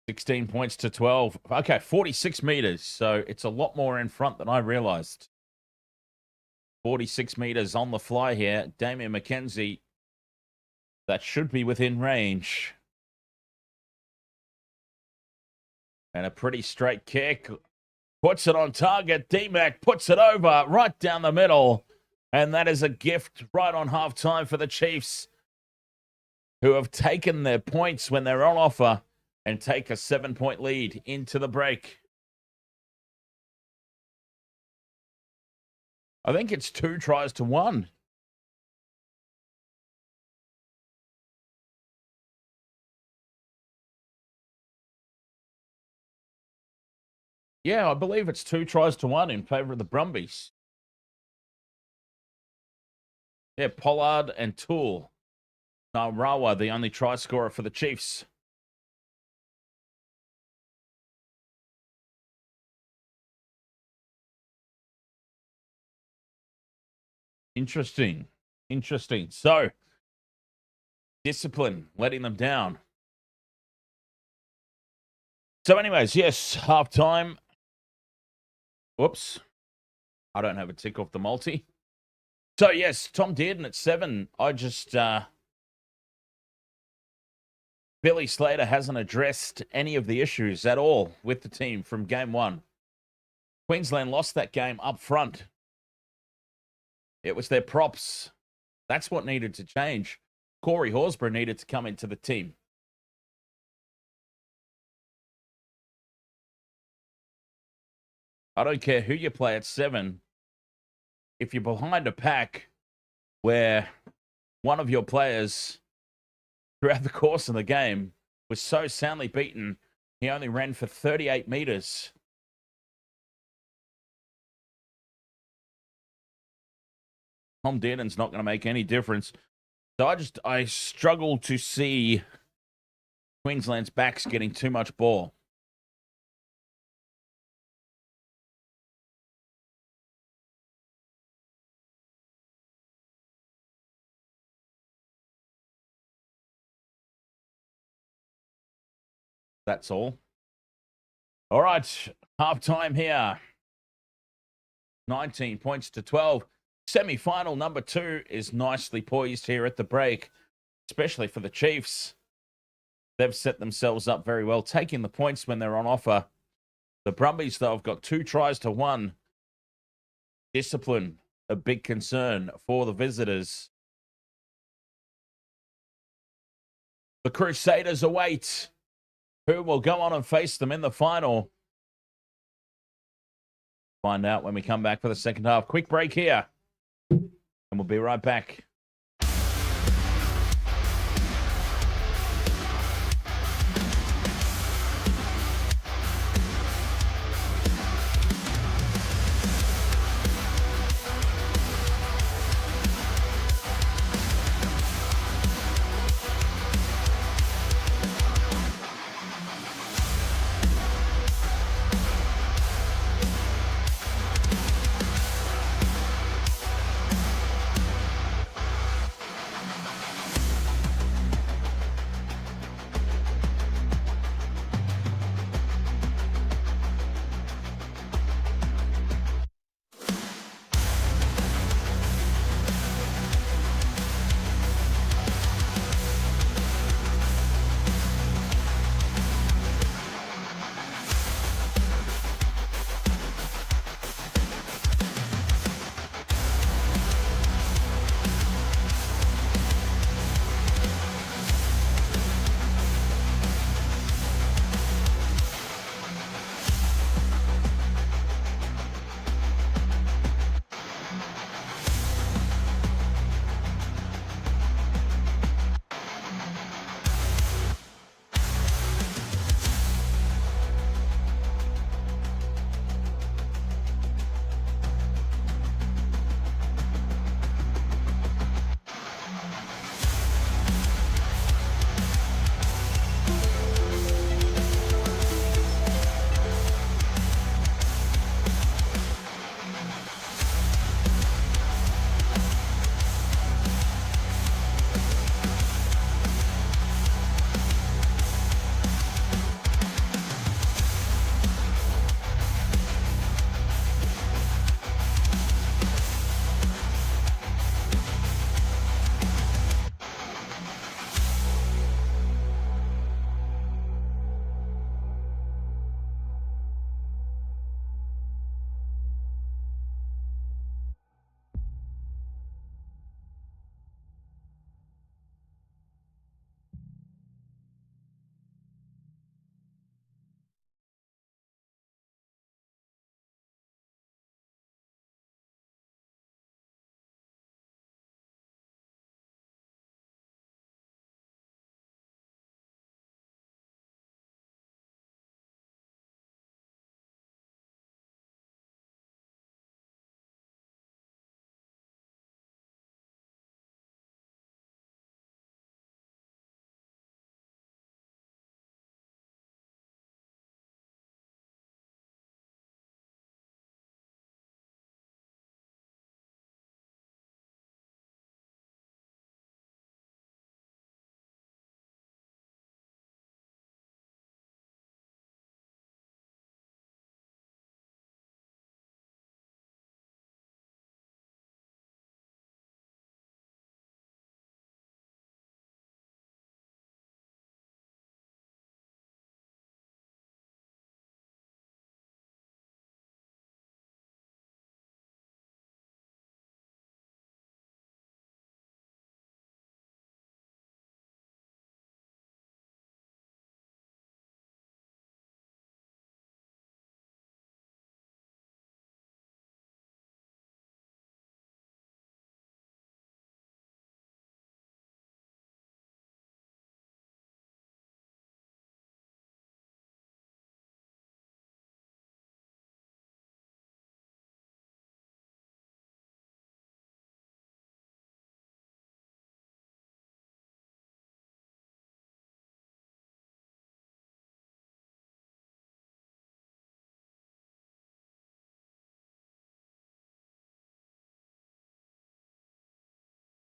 $16 points to 12. Okay, 46 meters. So it's a lot more in front than I realized. 46 meters on the fly here. Damian McKenzie. That should be within range. And a pretty straight kick. Puts it on target. D-Mac puts it over right down the middle. And that is a gift right on halftime for the Chiefs, who have taken their points when they're on offer and take a 7-point lead into the break. I think it's 2 tries to 1. Yeah, I believe it's 2 tries to 1 in favor of the Brumbies. Yeah, Pollard and Toole. Narawa, the only try scorer for the Chiefs. Interesting. Interesting. So, discipline, letting them down. So, anyways, yes, halftime. Whoops. I don't have a tick off the multi. So, yes, Tom Dearden at 7. I just, Billy Slater hasn't addressed any of the issues at all with the team from game 1. Queensland lost that game up front. It was their props. That's what needed to change. Corey Horsburgh needed to come into the team. I don't care who you play at 7. If you're behind a pack where one of your players throughout the course of the game was so soundly beaten, he only ran for 38 meters. Tom Dearden's not going to make any difference. So I struggle to see Queensland's backs getting too much ball. That's all. All right, halftime here. 19 points to 12. Semi-final number 2 is nicely poised here at the break, especially for the Chiefs. They've set themselves up very well, taking the points when they're on offer. The Brumbies, though, have got 2 tries to 1. Discipline, a big concern for the visitors. The Crusaders await who will go on and face them in the final. Find out when we come back for the second half. Quick break here, and we'll be right back.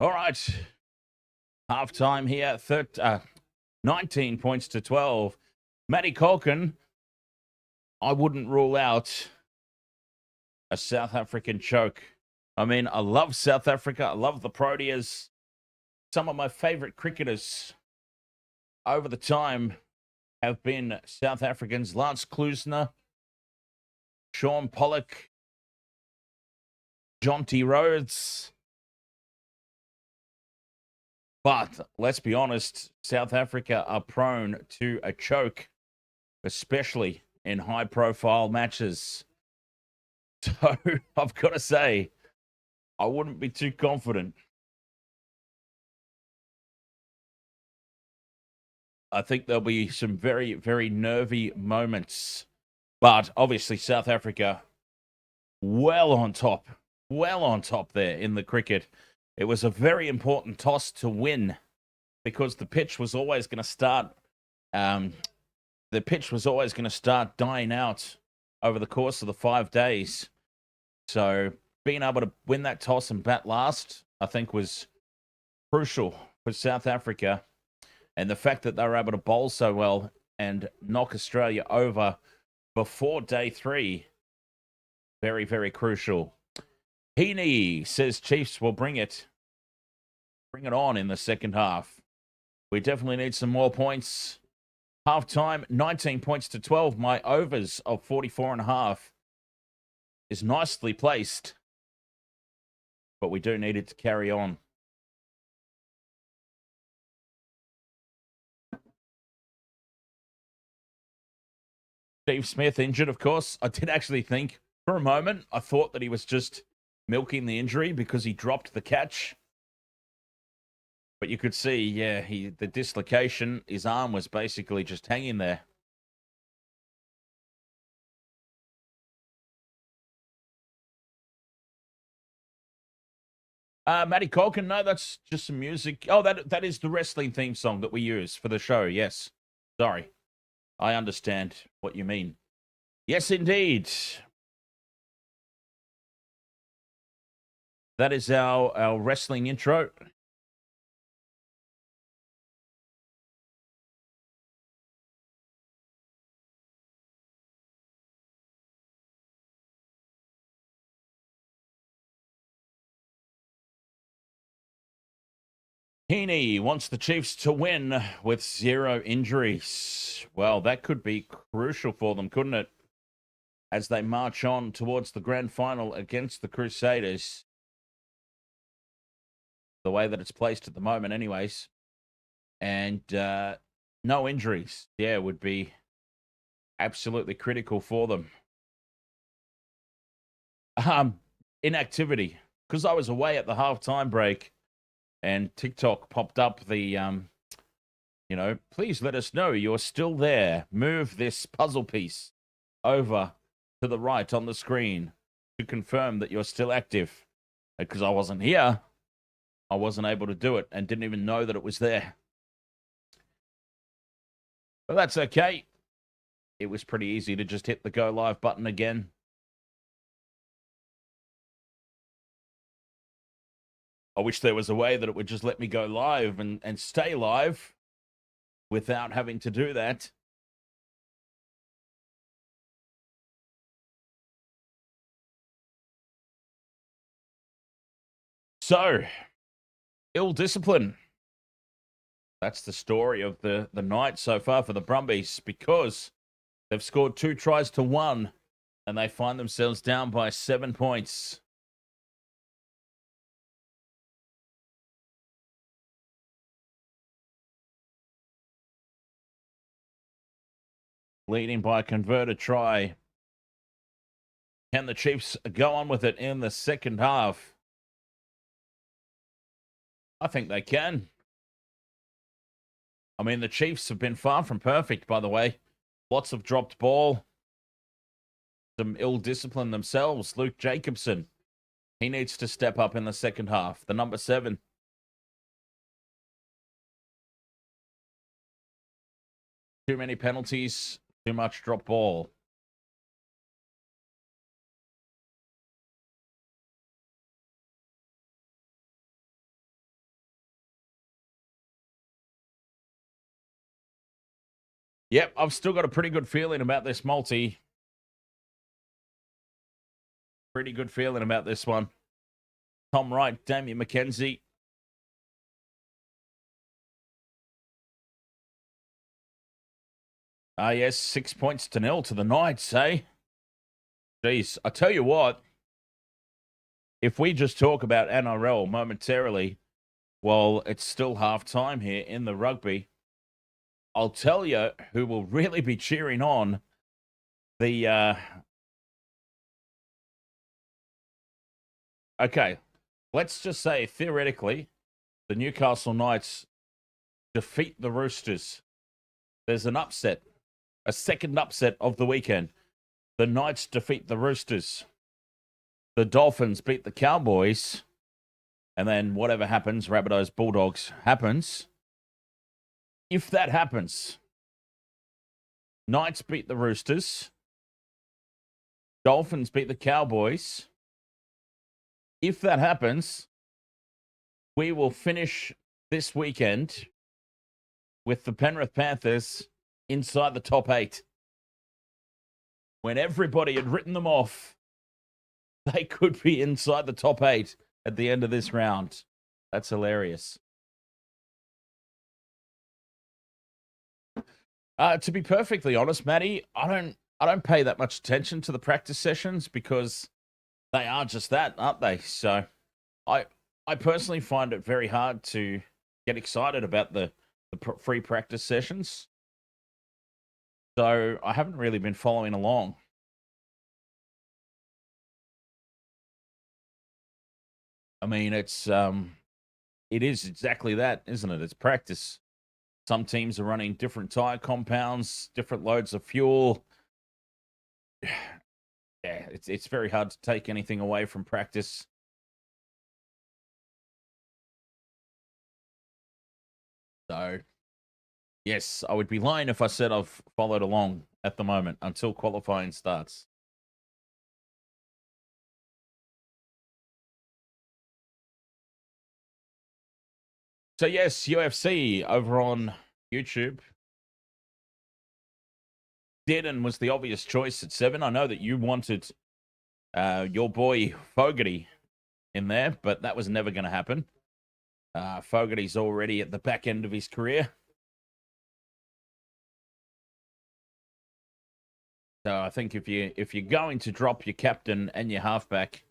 All right. Half time here. 19 points to 12. Matty Colkin, I wouldn't rule out a South African choke I mean, I love South Africa. I love the Proteas. Some of my favorite cricketers over the time have been South Africans. Lance Klusener, Sean Pollock, Jonty Rhodes. But let's be honest, South Africa are prone to a choke, especially in high-profile matches. So I've got to say, I wouldn't be too confident. I think there'll be some very, very nervy moments. But obviously, South Africa well on top there in the cricket. It was a very important toss to win because the pitch was always going to start. The pitch was always going to start dying out over the course of the 5 days. So being able to win that toss and bat last, I think, was crucial for South Africa. And the fact that they were able to bowl so well and knock Australia over before day 3, very, very crucial. Heaney says Chiefs will bring it on in the second half. We definitely need some more points. Half time, 19 points to 12. My overs of 44.5 is nicely placed, but we do need it to carry on. Steve Smith injured, of course. I did actually think for a moment, I thought that he was just milking the injury because he dropped the catch. But you could see, yeah, the dislocation, his arm was basically just hanging there. Matty Colkin, no, that's just some music. Oh, that is the wrestling theme song that we use for the show, yes. Sorry. I understand what you mean. Yes, indeed. That is our wrestling intro. Heaney wants the Chiefs to win with 0 injuries. Well, that could be crucial for them, couldn't it? As they march on towards the grand final against the Crusaders. The way that it's placed at the moment, anyways. And no injuries, yeah, would be absolutely critical for them. Inactivity, because I was away at the halftime break. And TikTok popped up the, please let us know you're still there. Move this puzzle piece over to the right on the screen to confirm that you're still active. Because I wasn't here, I wasn't able to do it and didn't even know that it was there. But that's okay. It was pretty easy to just hit the go live button again. I wish there was a way that it would just let me go live and stay live without having to do that. So, ill discipline. That's the story of the night so far for the Brumbies, because they've scored 2 tries to 1 and they find themselves down by 7 points. Leading by a converted try. Can the Chiefs go on with it in the second half? I think they can. I mean, the Chiefs have been far from perfect, by the way. Lots of dropped ball. Some ill discipline themselves. Luke Jacobson. He needs to step up in the second half. The number 7. Too many penalties. Too much drop ball. Yep, I've still got a pretty good feeling about this multi. Pretty good feeling about this one. Tom Wright, Damien McKenzie. Yes, 6-0 to the Knights, eh? Jeez, I tell you what, if we just talk about NRL momentarily, while it's still half-time here in the rugby, I'll tell you who will really be cheering on the... Okay, let's just say, theoretically, the Newcastle Knights defeat the Roosters. There's an upset, a second upset of the weekend. The Knights defeat the Roosters. The Dolphins beat the Cowboys. And then whatever happens, Rabbitohs, Bulldogs happens. If that happens, Knights beat the Roosters. Dolphins beat the Cowboys. If that happens, we will finish this weekend with the Penrith Panthers inside the top 8. When everybody had written them off, they could be inside the top 8 at the end of this round. That's hilarious. To be perfectly honest, Matty, I don't pay that much attention to the practice sessions because they are just that, aren't they? So I personally find it very hard to get excited about the free practice sessions. So I haven't really been following along. I mean, it is exactly that, isn't it? It's practice. Some teams are running different tire compounds, different loads of fuel. Yeah, it's very hard to take anything away from practice. So, yes, I would be lying if I said I've followed along at the moment until qualifying starts. So, yes, UFC over on YouTube. Dearden was the obvious choice at 7. I know that you wanted your boy Fogarty in there, but that was never going to happen. Fogarty's already at the back end of his career. So I think if you're going to drop your captain and your halfback,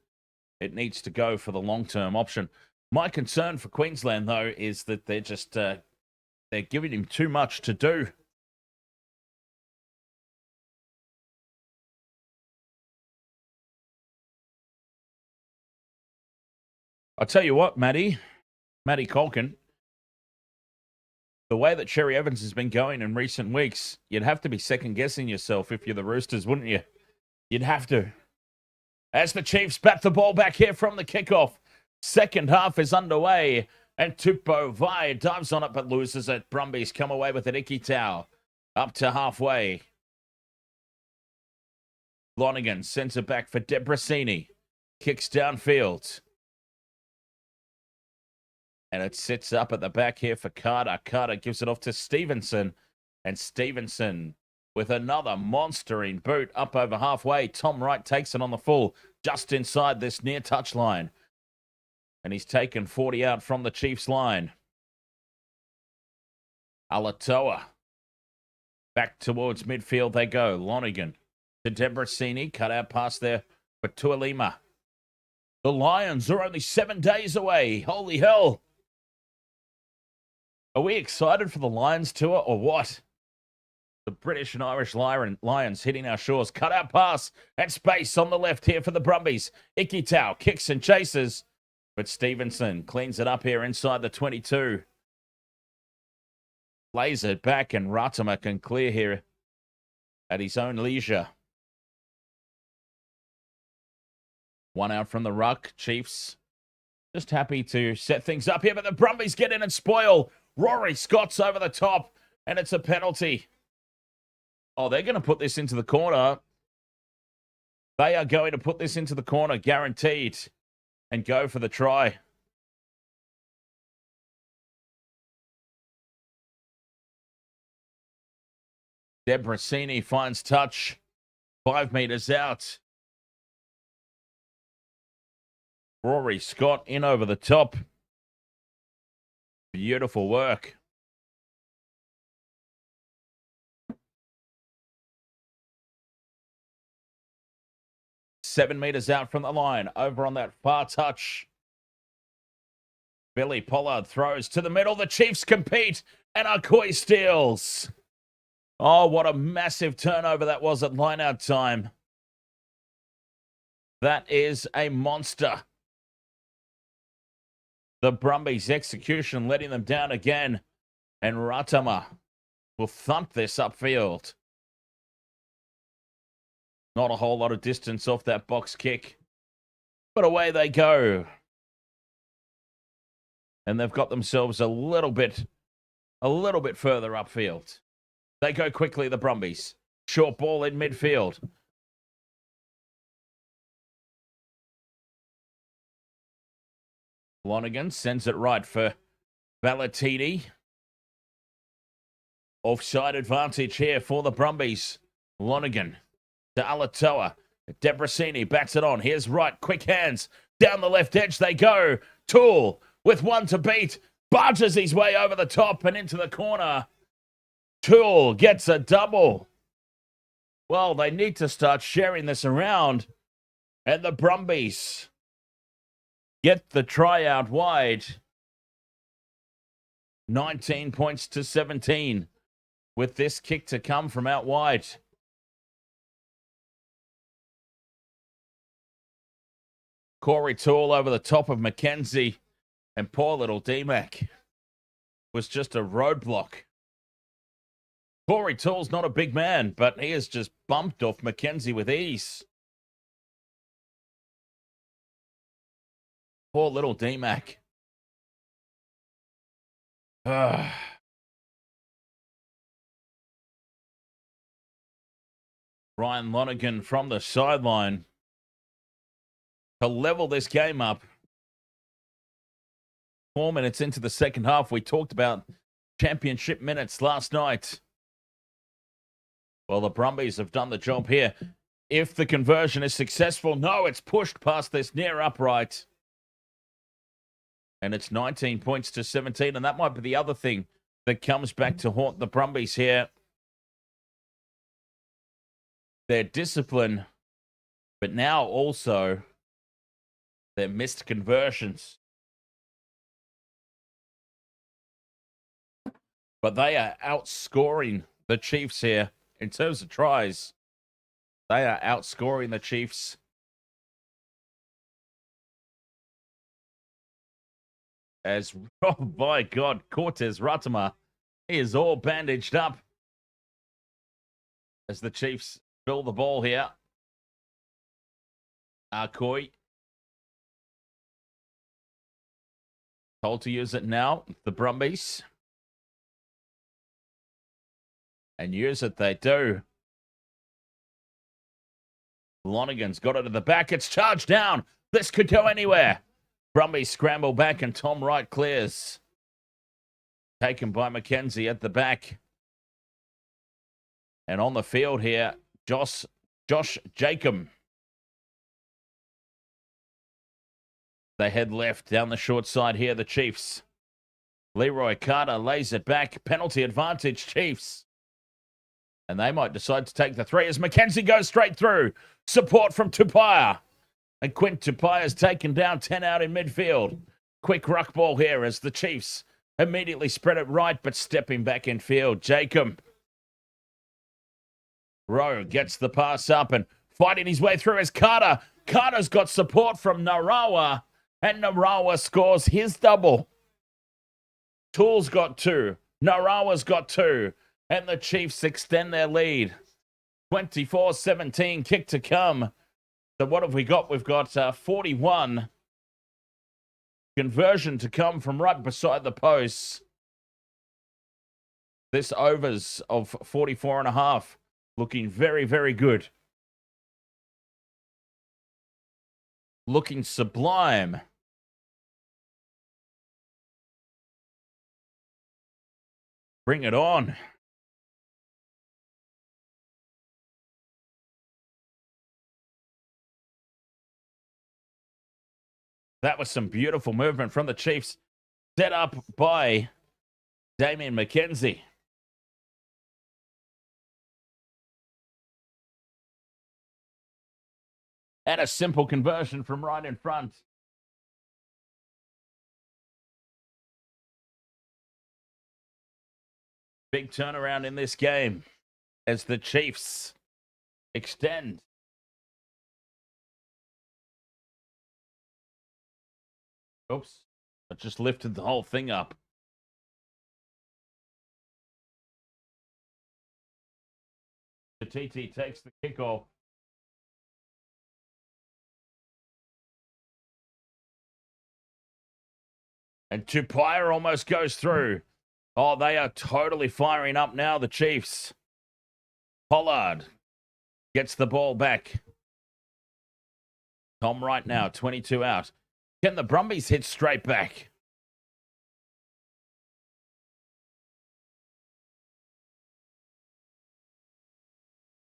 it needs to go for the long-term option. My concern for Queensland, though, is that they're just they're giving him too much to do. I'll tell you what, Matty Colkin, the way that Cherry Evans has been going in recent weeks, you'd have to be second-guessing yourself if you're the Roosters, wouldn't you? You'd have to. As the Chiefs bat the ball back here from the kickoff, second half is underway, and Tupou Vai dives on it but loses it. Brumbies come away with it. Ikitau up to halfway. Lonigan sends it back for Debrasini. Kicks downfield. And it sits up at the back here for Carter. Carter gives it off to Stevenson. And Stevenson with another monstering boot up over halfway. Tom Wright takes it on the full, just inside this near touchline. And he's taken 40 out from the Chiefs line. Alatoa. Back towards midfield they go. Lonigan to Debrasini. Cut out pass there for Tualima. The Lions are only 7 days away. Holy hell. Are we excited for the Lions tour or what? The British and Irish Lions hitting our shores. Cut out pass and space on the left here for the Brumbies. Ikitau kicks and chases. But Stevenson cleans it up here inside the 22. Lays it back and Ratama can clear here at his own leisure. One out from the ruck. Chiefs just happy to set things up here, but the Brumbies get in and spoil. Rory Scott's over the top, and it's a penalty. Oh, they're going to put this into the corner. They are going to put this into the corner, guaranteed, and go for the try. Debrasini finds touch. 5 meters out. Rory Scott in over the top. Beautiful work. Seven meters out from the line. Over on that far touch. Billy Pollard throws to the middle. The Chiefs compete. And Akoi steals. Oh, what a massive turnover that was at line-out time. That is a monster. The Brumbies' execution letting them down again. And Ratama will thump this upfield. Not a whole lot of distance off that box kick. But away they go. And they've got themselves a little bit further upfield. They go quickly, the Brumbies. Short ball in midfield. Lonergan sends it right for Valentini. Offside advantage here for the Brumbies. Lonergan to Alatoa. Debrasini bats it on. Here's right, quick hands. Down the left edge they go. Toole with one to beat. Barges his way over the top and into the corner. Toole gets a double. Well, they need to start sharing this around. And the Brumbies get the try out wide. 19 points to 17 with this kick to come from out wide. Corey Toole over the top of Mackenzie. And poor little D-Mac was just a roadblock. Corey Toole's not a big man, but he has just bumped off Mackenzie with ease. Poor little D-Mac. Ryan Lonergan from the sideline to level this game up. 4 minutes into the second half. We talked about championship minutes last night. Well, the Brumbies have done the job here. If the conversion is successful, no, it's pushed past this near upright. And it's 19 points to 17. And that might be the other thing that comes back to haunt the Brumbies here. Their discipline, but now also their missed conversions. But they are outscoring the Chiefs here in terms of tries. They are outscoring the Chiefs. As, oh my God, Cortez Ratama, he is all bandaged up. As the Chiefs fill the ball here. Akoi. Told to use it now, the Brumbies. And use it they do. Lonergan's got it at the back. It's charged down. This could go anywhere. Brumbies scramble back and Tom Wright clears. Taken by Mackenzie at the back. And on the field here, Josh Jacob. They head left down the short side here, the Chiefs. Leroy Carter lays it back. Penalty advantage, Chiefs. And they might decide to take the three as Mackenzie goes straight through. Support from Tupaia. And Quint Tupaia's taken down 10 out in midfield. Quick ruck ball here as the Chiefs immediately spread it right, but stepping back in field. Jacob. Rowe gets the pass up and fighting his way through as Carter. Carter's got support from Narawa. And Narawa scores his double. Toole's got two. Narawa's got two. And the Chiefs extend their lead. 24-17, kick to come. So what have we got? We've got 41. Conversion to come from right beside the posts. This overs of 44.5. Looking very, very good. Looking sublime. Bring it on. That was some beautiful movement from the Chiefs, set up by Damien McKenzie. And a simple conversion from right in front. Big turnaround in this game as the Chiefs extend. Oops, I just lifted the whole thing up. Sititi takes the kickoff. And Tupaia almost goes through. Oh, they are totally firing up now, the Chiefs. Pollard gets the ball back. Tom right now, 22 out. Can the Brumbies hit straight back?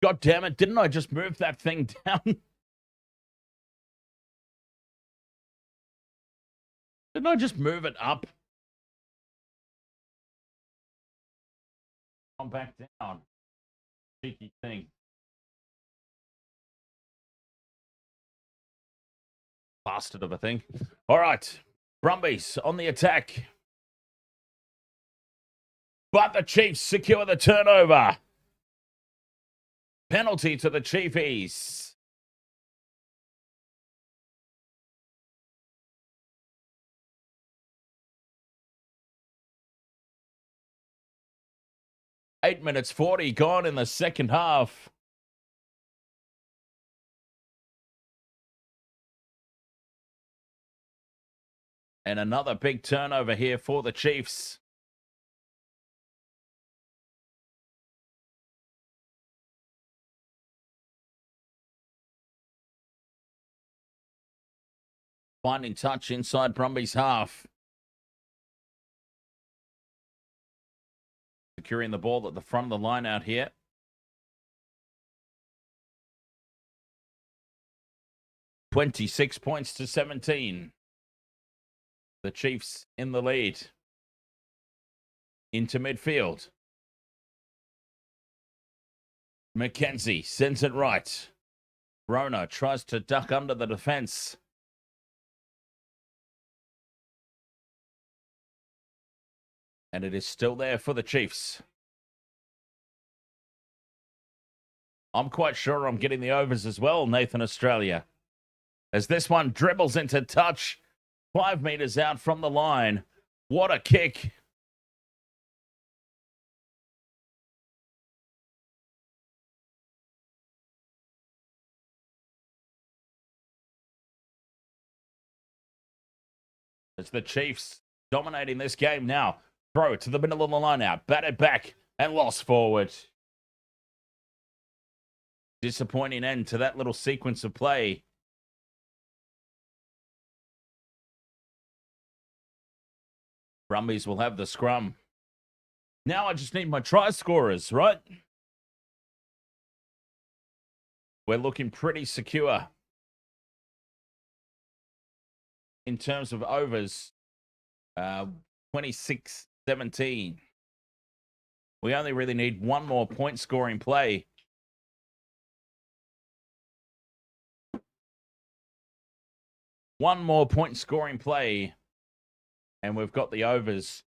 God damn it, didn't I just move that thing down? Didn't I just move it up? I'm back down. Cheeky thing. Bastard of a thing. All right. Brumbies on the attack. But the Chiefs secure the turnover. Penalty to the Chiefies. Eight minutes 40 gone in the second half. And another big turnover here for the Chiefs. Finding touch inside Brumbies half. Securing the ball at the front of the line out here. $26 points to 17. The Chiefs in the lead. Into midfield. McKenzie sends it right. Rona tries to duck under the defense. And it is still there for the Chiefs. I'm quite sure I'm getting the overs as well, Nathan Australia. As this one dribbles into touch. 5 meters out from the line. What a kick. It's the Chiefs dominating this game now. Throw to the middle of the line out. Batted back and lost forward. Disappointing end to that little sequence of play. Brumbies will have the scrum. Now I just need my try scorers, right? We're looking pretty secure in terms of overs. 26-17. We only really need one more point scoring play. One more point scoring play. And we've got the overs.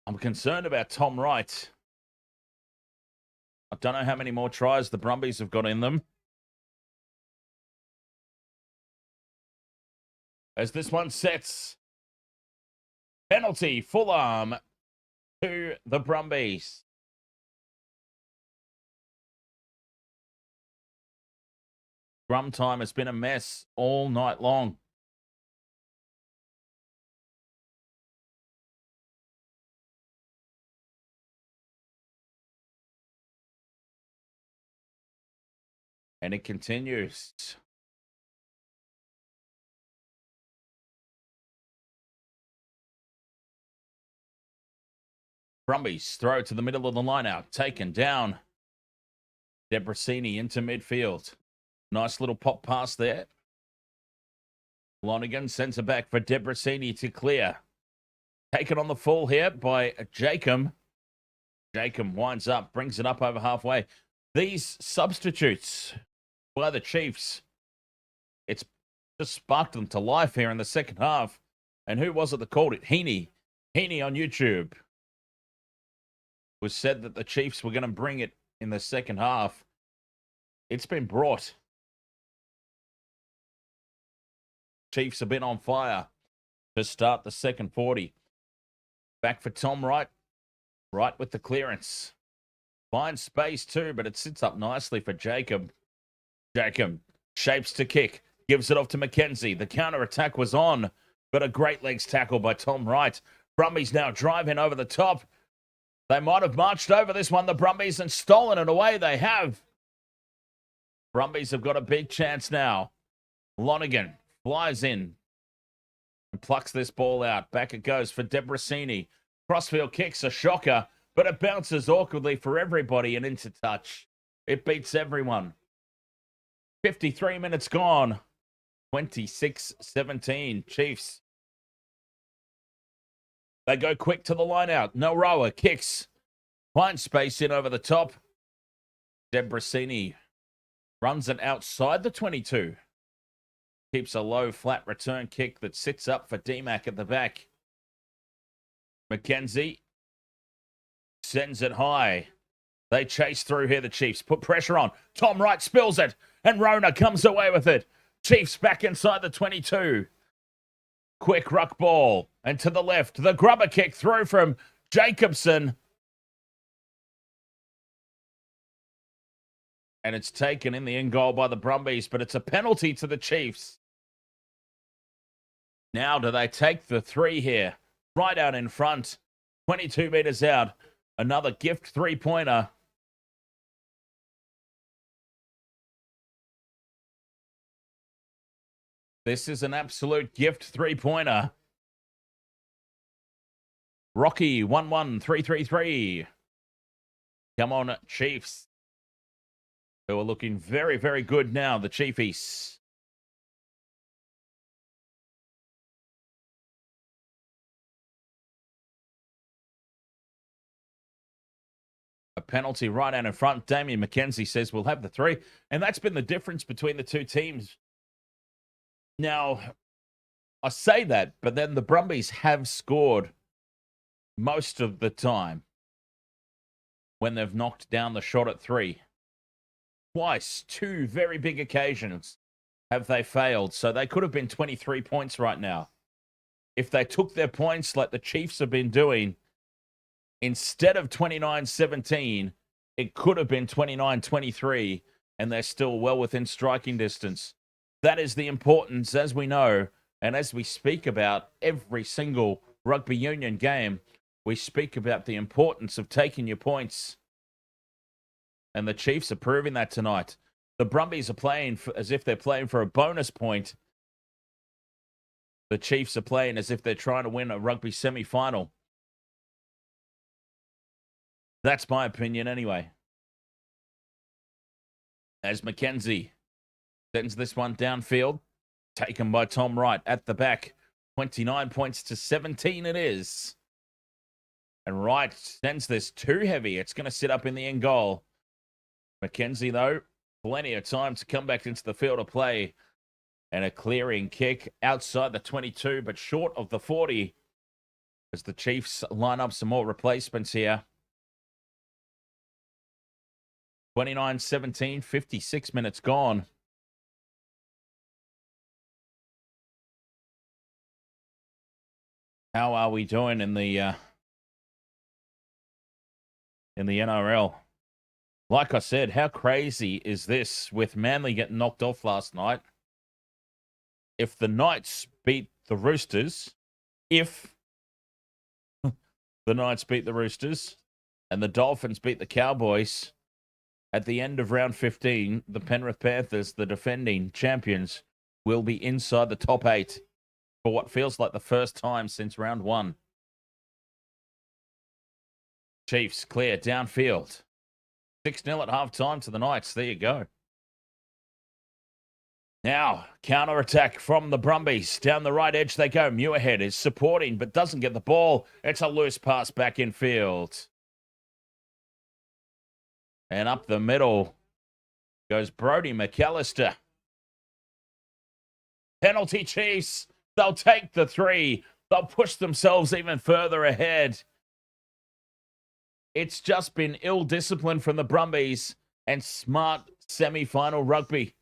I'm concerned about Tom Wright. I don't know how many more tries the Brumbies have got in them. As this one sets. Penalty, full arm to the Brumbies. Scrum time has been a mess all night long. And it continues. Brumbies throw to the middle of the line out. Taken down. Debrasini into midfield. Nice little pop pass there. Lonigan sends it back for Debrasini to clear. Taken on the fall here by Jacob. Jacob winds up, brings it up over halfway. These substitutes by the Chiefs, it's just sparked them to life here in the second half. And who was it that called it? Heaney. Heaney on YouTube was said that the Chiefs were going to bring it in the second half. It's been brought. Chiefs have been on fire to start the second 40. Back for Tom Wright. Right with the clearance. Finds space too, but it sits up nicely for Jacob. Jacob shapes to kick. Gives it off to Mackenzie. The counter-attack was on, but a great legs tackle by Tom Wright. Brumbies now driving over the top. They might have marched over this one, the Brumbies, and stolen it away. They have. Brumbies have got a big chance now. Lonigan flies in and plucks this ball out. Back it goes for Debrasini. Crossfield kicks, a shocker, but it bounces awkwardly for everybody and into touch. It beats everyone. 53 minutes gone. 26-17. Chiefs. They go quick to the line out. Narawa kicks. Finds space in over the top. Debrasini runs it outside the 22. Keeps a low, flat return kick that sits up for D-Mac at the back. Mackenzie sends it high. They chase through here, the Chiefs. Put pressure on. Tom Wright spills it, and Rona comes away with it. Chiefs back inside the 22. Quick ruck ball. And to the left, the grubber kick through from Jacobson. And it's taken in the end goal by the Brumbies, but it's a penalty to the Chiefs. Now do they take the three here? Right out in front. 22 meters out. Another gift three-pointer. This is an absolute gift three-pointer. Rocky, 1-1, 3-3-3. Come on, Chiefs. Who are looking very, very good now, the Chiefies. A penalty right out in front. Damien McKenzie says we'll have the three. And that's been the difference between the two teams. Now, I say that, but then the Brumbies have scored most of the time when they've knocked down the shot at three. Twice, two very big occasions have they failed. So they could have been 23 points right now. If they took their points like the Chiefs have been doing, instead of 29-17, it could have been 29-23, and they're still well within striking distance. That is the importance, as we know, and as we speak about every single rugby union game, we speak about the importance of taking your points. And the Chiefs are proving that tonight. The Brumbies are playing as if they're playing for a bonus point. The Chiefs are playing as if they're trying to win a rugby semi-final. That's my opinion anyway. As Mackenzie sends this one downfield. Taken by Tom Wright at the back. 29 points to 17 it is. And Wright sends this too heavy. It's going to sit up in the end goal. Mackenzie, though, plenty of time to come back into the field of play. And a clearing kick outside the 22, but short of the 40. As the Chiefs line up some more replacements here. 29-17, 56 minutes gone. How are we doing in the NRL? Like I said, how crazy is this with Manly getting knocked off last night? If the Knights beat the Roosters, if the Knights beat the Roosters and the Dolphins beat the Cowboys, at the end of round 15, the Penrith Panthers, the defending champions, will be inside the top 8 for what feels like the first time since round 1. Chiefs clear downfield. 6-0 at halftime to the Knights. There you go. Now, counter-attack from the Brumbies. Down the right edge they go. Muirhead is supporting, but doesn't get the ball. It's a loose pass back in field. And up the middle goes Brodie McAllister. Penalty Chiefs. They'll take the 3. They'll push themselves even further ahead. It's just been ill discipline from the Brumbies and smart semi-final rugby.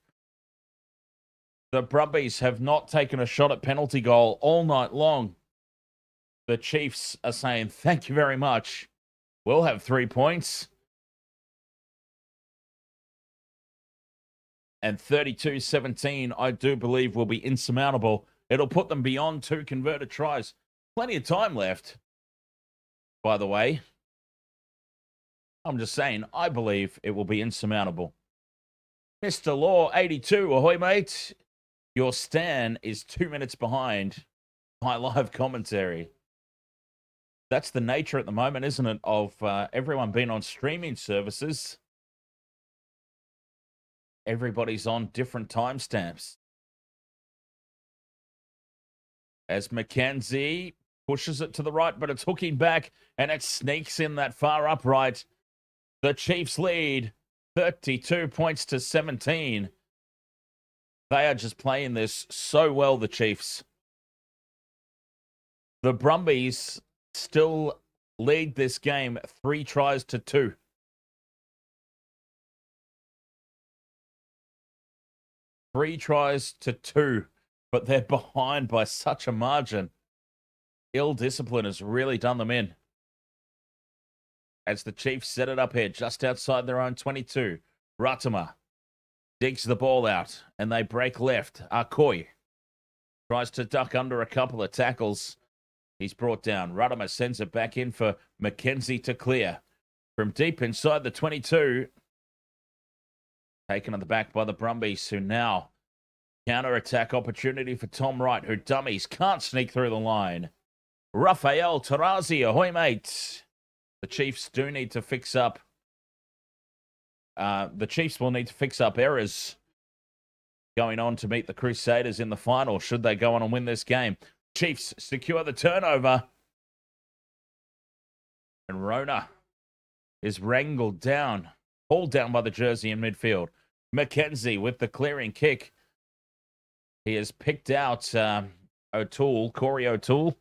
The Brumbies have not taken a shot at penalty goal all night long. The Chiefs are saying, thank you very much. We'll have 3 points. And 32-17, I do believe, will be insurmountable. It'll put them beyond 2 converted tries. Plenty of time left, by the way. I'm just saying, I believe it will be insurmountable. Mr. Law, 82, ahoy, mate. Your Stan is 2 minutes behind my live commentary. That's the nature at the moment, isn't it, of everyone being on streaming services. Everybody's on different timestamps. As McKenzie pushes it to the right, but it's hooking back, and it sneaks in that far upright. The Chiefs lead 32 points to 17. They are just playing this so well, the Chiefs. The Brumbies still lead this game 3 tries to 2. Three tries to 2, but they're behind by such a margin. Ill discipline has really done them in. As the Chiefs set it up here just outside their own 22. Ratama digs the ball out, and they break left. Arkoy tries to duck under a couple of tackles. He's brought down. Ratama sends it back in for McKenzie to clear. From deep inside the 22. Taken on the back by the Brumbies, who now counter-attack opportunity for Tom Wright, who dummies, can't sneak through the line. Rafael Tarazi, ahoy, mate. The Chiefs do need to fix up. The Chiefs will need to fix up errors going on to meet the Crusaders in the final, should they go on and win this game. Chiefs secure the turnover. And Rona is wrangled down, pulled down by the jersey in midfield. McKenzie with the clearing kick. He has picked out O'Toole, Corey O'Toole.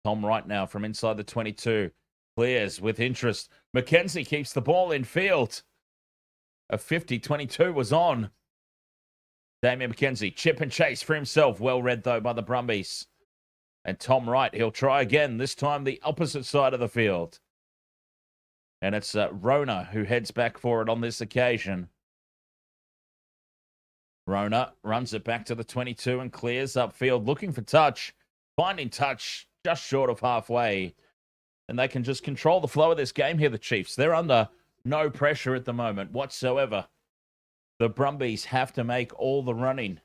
Tom Wright now from inside the 22. Clears with interest. McKenzie keeps the ball in field. A 50-22 was on. Damien McKenzie, chip and chase for himself. Well read, though, by the Brumbies. And Tom Wright, he'll try again, this time the opposite side of the field. And it's Rona who heads back for it on this occasion. Rona runs it back to the 22 and clears upfield, looking for touch. Finding touch just short of halfway. And they can just control the flow of this game here, the Chiefs. They're under no pressure at the moment whatsoever. The Brumbies have to make all the running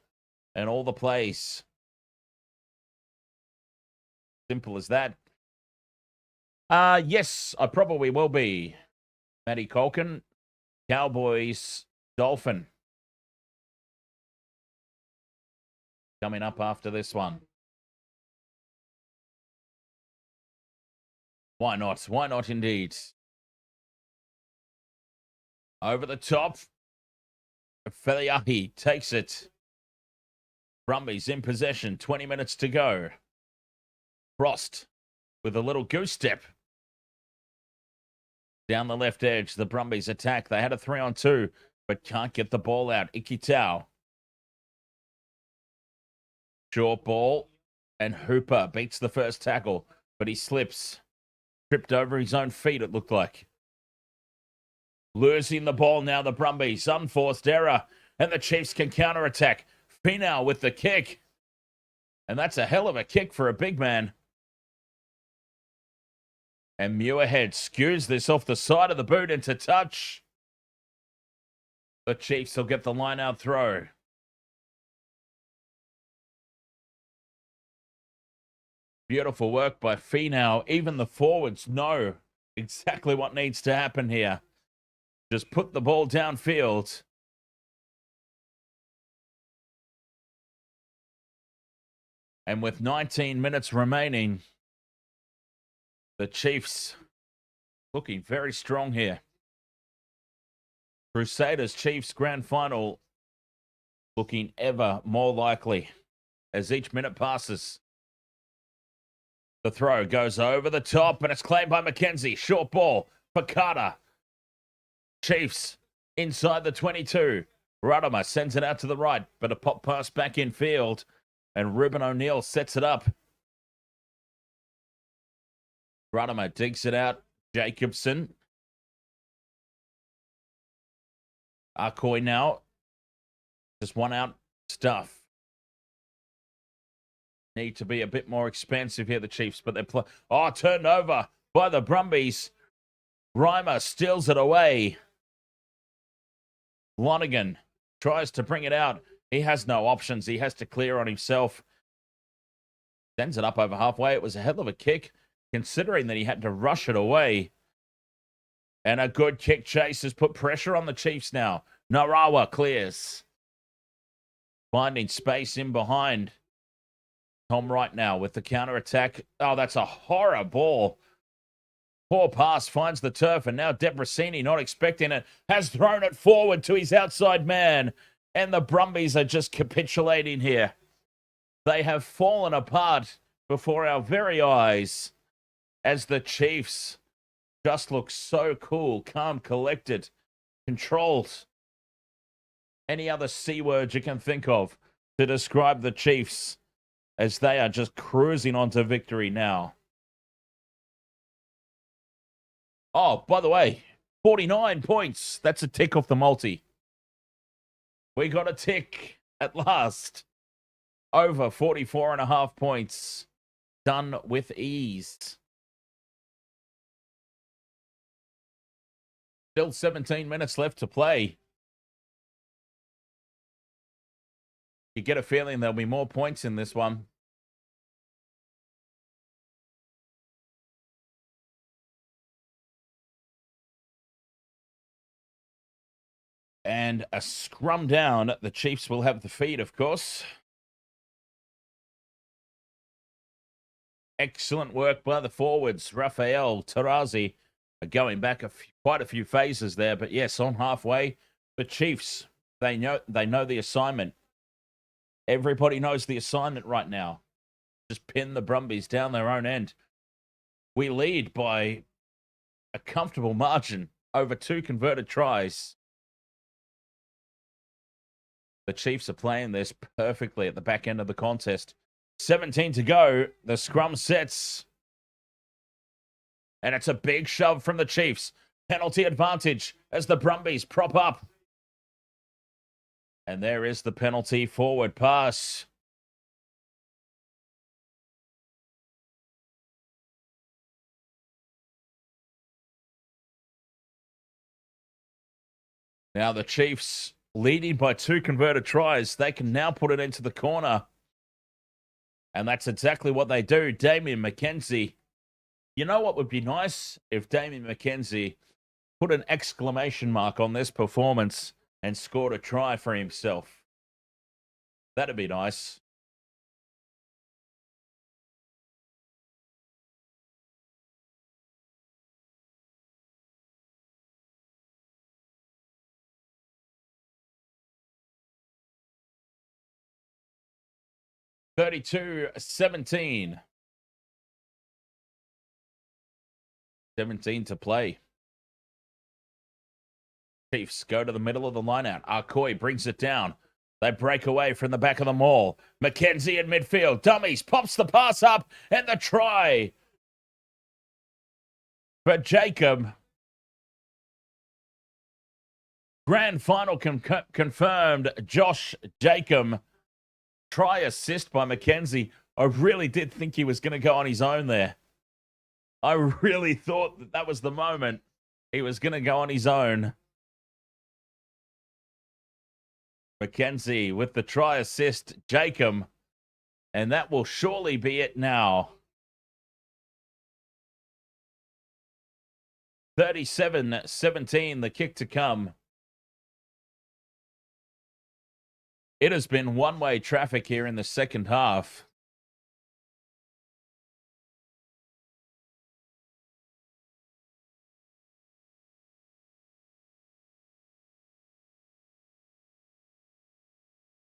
and all the plays. Simple as that. Yes, I probably will be. Matty Colkin, Cowboys, Dolphin. Coming up after this one. Why not? Why not indeed? Over the top. Feliahi takes it. Brumbies in possession. 20 minutes to go. Frost with a little goose step. Down the left edge, the Brumbies attack. They had a 3-on-2, but can't get the ball out. Ikitau. Short ball. And Hooper beats the first tackle, but he slips. Tripped over his own feet, it looked like. Losing the ball now, the Brumbies. Unforced error. And the Chiefs can counter-attack. Finau with the kick. And that's a hell of a kick for a big man. And Muirhead skews this off the side of the boot into touch. The Chiefs will get the line-out throw. Beautiful work by Finau. Even the forwards know exactly what needs to happen here. Just put the ball downfield. And with 19 minutes remaining, the Chiefs looking very strong here. Crusaders Chiefs grand final looking ever more likely as each minute passes. The throw goes over the top and it's claimed by McKenzie. Short ball for Carter. Chiefs inside the 22. Ruddimer sends it out to the right, but a pop pass back in field and Ruben O'Neill sets it up. Ruddimer digs it out. Jacobson. Arcoy now. Just one out stuff. Need to be a bit more expansive here, the Chiefs, but they're turned over by the Brumbies. Reimer steals it away. Lonergan tries to bring it out. He has no options. He has to clear on himself. Sends it up over halfway. It was a hell of a kick, considering that he had to rush it away. And a good kick chase has put pressure on the Chiefs now. Narawa clears. Finding space in behind. Tom right now with the counter-attack. Oh, that's a horror ball. Poor pass finds the turf, and now Debrasini, not expecting it, has thrown it forward to his outside man. And the Brumbies are just capitulating here. They have fallen apart before our very eyes as the Chiefs just look so cool, calm, collected, controlled. Any other C word you can think of to describe the Chiefs as they are just cruising onto victory now. Oh, by the way, 49 points. That's a tick off the multi. We got a tick at last. Over 44.5 points. Done with ease. Still 17 minutes left to play. You get a feeling there'll be more points in this one. And a scrum down. The Chiefs will have the feed, of course. Excellent work by the forwards. Rafael, Tarazi are going back quite a few phases there. But yes, on halfway, the Chiefs, they know the assignment. Everybody knows the assignment right now. Just pin the Brumbies down their own end. We lead by a comfortable margin over 2 converted tries. The Chiefs are playing this perfectly at the back end of the contest. 17 to go. The scrum sets. And it's a big shove from the Chiefs. Penalty advantage as the Brumbies prop up. And there is the penalty. Forward pass. Now the Chiefs leading by 2 converted tries. They can now put it into the corner. And that's exactly what they do. Damien McKenzie. You know what would be nice? If Damien McKenzie put an exclamation mark on this performance and scored a try for himself. That'd be nice. (32-17). 17 to play. Chiefs go to the middle of the lineout. Arcoy brings it down. They break away from the back of the maul. McKenzie in midfield. Dummies pops the pass up and the try for Jacob. Grand final confirmed. Josh Jacob. Try assist by McKenzie. I really did think he was going to go on his own there. I really thought that was the moment he was going to go on his own. McKenzie with the try assist, Jacob. And that will surely be it now. 37-17, the kick to come. It has been one-way traffic here in the second half.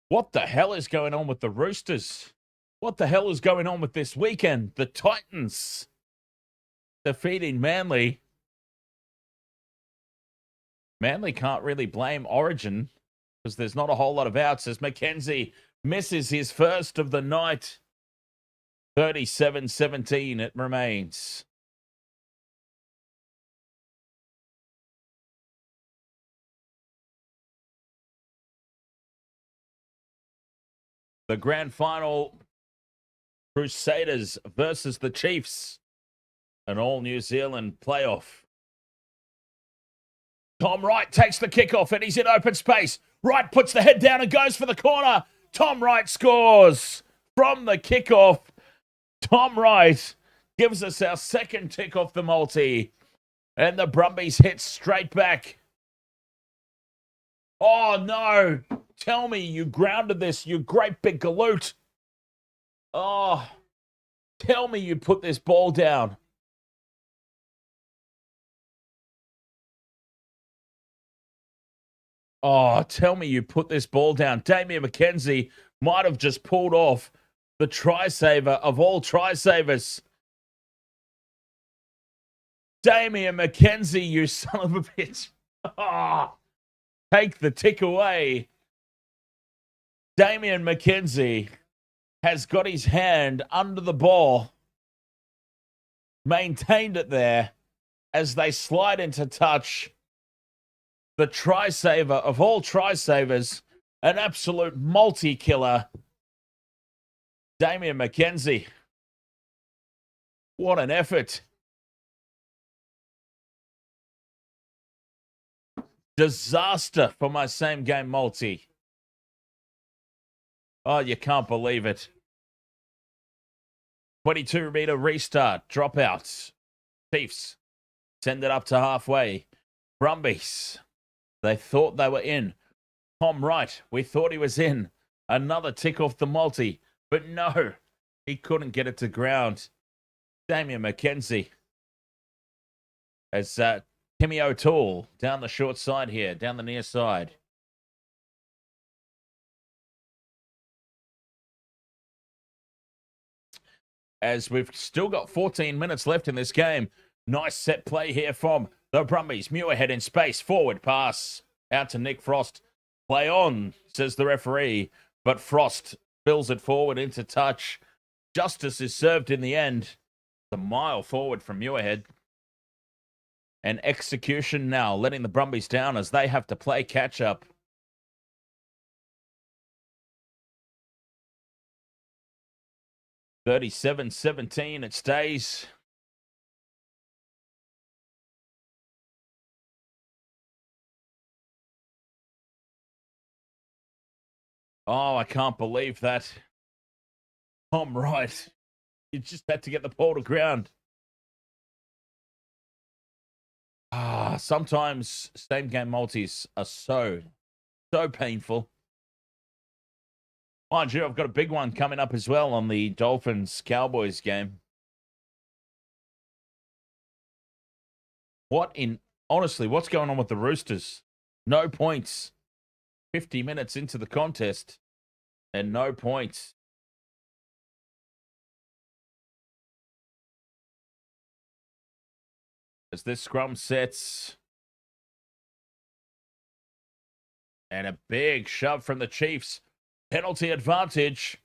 What the hell is going on with the Roosters? What the hell is going on with this weekend? The Titans defeating Manly. Manly can't really blame Origin because there's not a whole lot of outs as Mackenzie misses his first of the night. 37-17 it remains. The grand final, Crusaders versus the Chiefs, an all New Zealand playoff. Tom Wright takes the kickoff and he's in open space. Wright puts the head down and goes for the corner. Tom Wright scores from the kickoff. Tom Wright gives us our second tick off the multi. And the Brumbies hit straight back. Oh, no. Tell me you grounded this, you great big galoot. Oh, tell me you put this ball down. Oh, tell me you put this ball down. Damian McKenzie might have just pulled off the try saver of all try savers. Damian McKenzie, you son of a bitch. Oh, take the tick away. Damian McKenzie has got his hand under the ball, maintained it there as they slide into touch. The try saver of all try savers, an absolute multi-killer. Damian McKenzie. What an effort. Disaster for my same game multi. Oh, you can't believe it. 22-meter restart, dropouts. Chiefs send it up to halfway. Brumbies, they thought they were in. Tom Wright, we thought he was in. Another tick off the multi, but no, he couldn't get it to ground. Damian McKenzie. As Timmy O'Toole down the short side here, down the near side. As we've still got 14 minutes left in this game. Nice set play here from the Brumbies. Muirhead in space. Forward pass out to Nick Frost. Play on, says the referee. But Frost spills it forward into touch. Justice is served in the end. A mile forward from Muirhead. And execution now, letting the Brumbies down as they have to play catch up. (37-17) it stays. Oh, I can't believe that. Tom Wright. You just had to get the ball to ground. Sometimes same game multis are so painful. Mind you, I've got a big one coming up as well on the Dolphins-Cowboys game. Honestly, what's going on with the Roosters? No points. 50 minutes into the contest and no points. As this scrum sets. And a big shove from the Chiefs. Penalty advantage.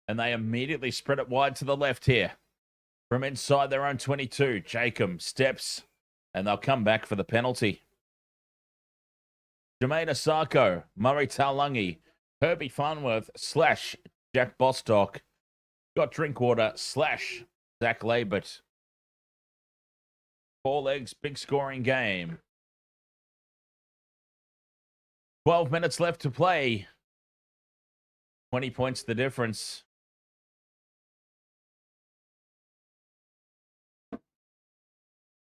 And they immediately spread it wide to the left here. From inside their own 22. Jacob steps. And they'll come back for the penalty. Jermaine Asako, Murray Taulungi, Herbie Farnworth / Jack Bostock. Got Drinkwater / Zach Labert. 4 legs, big scoring game. 12 minutes left to play. 20 points the difference.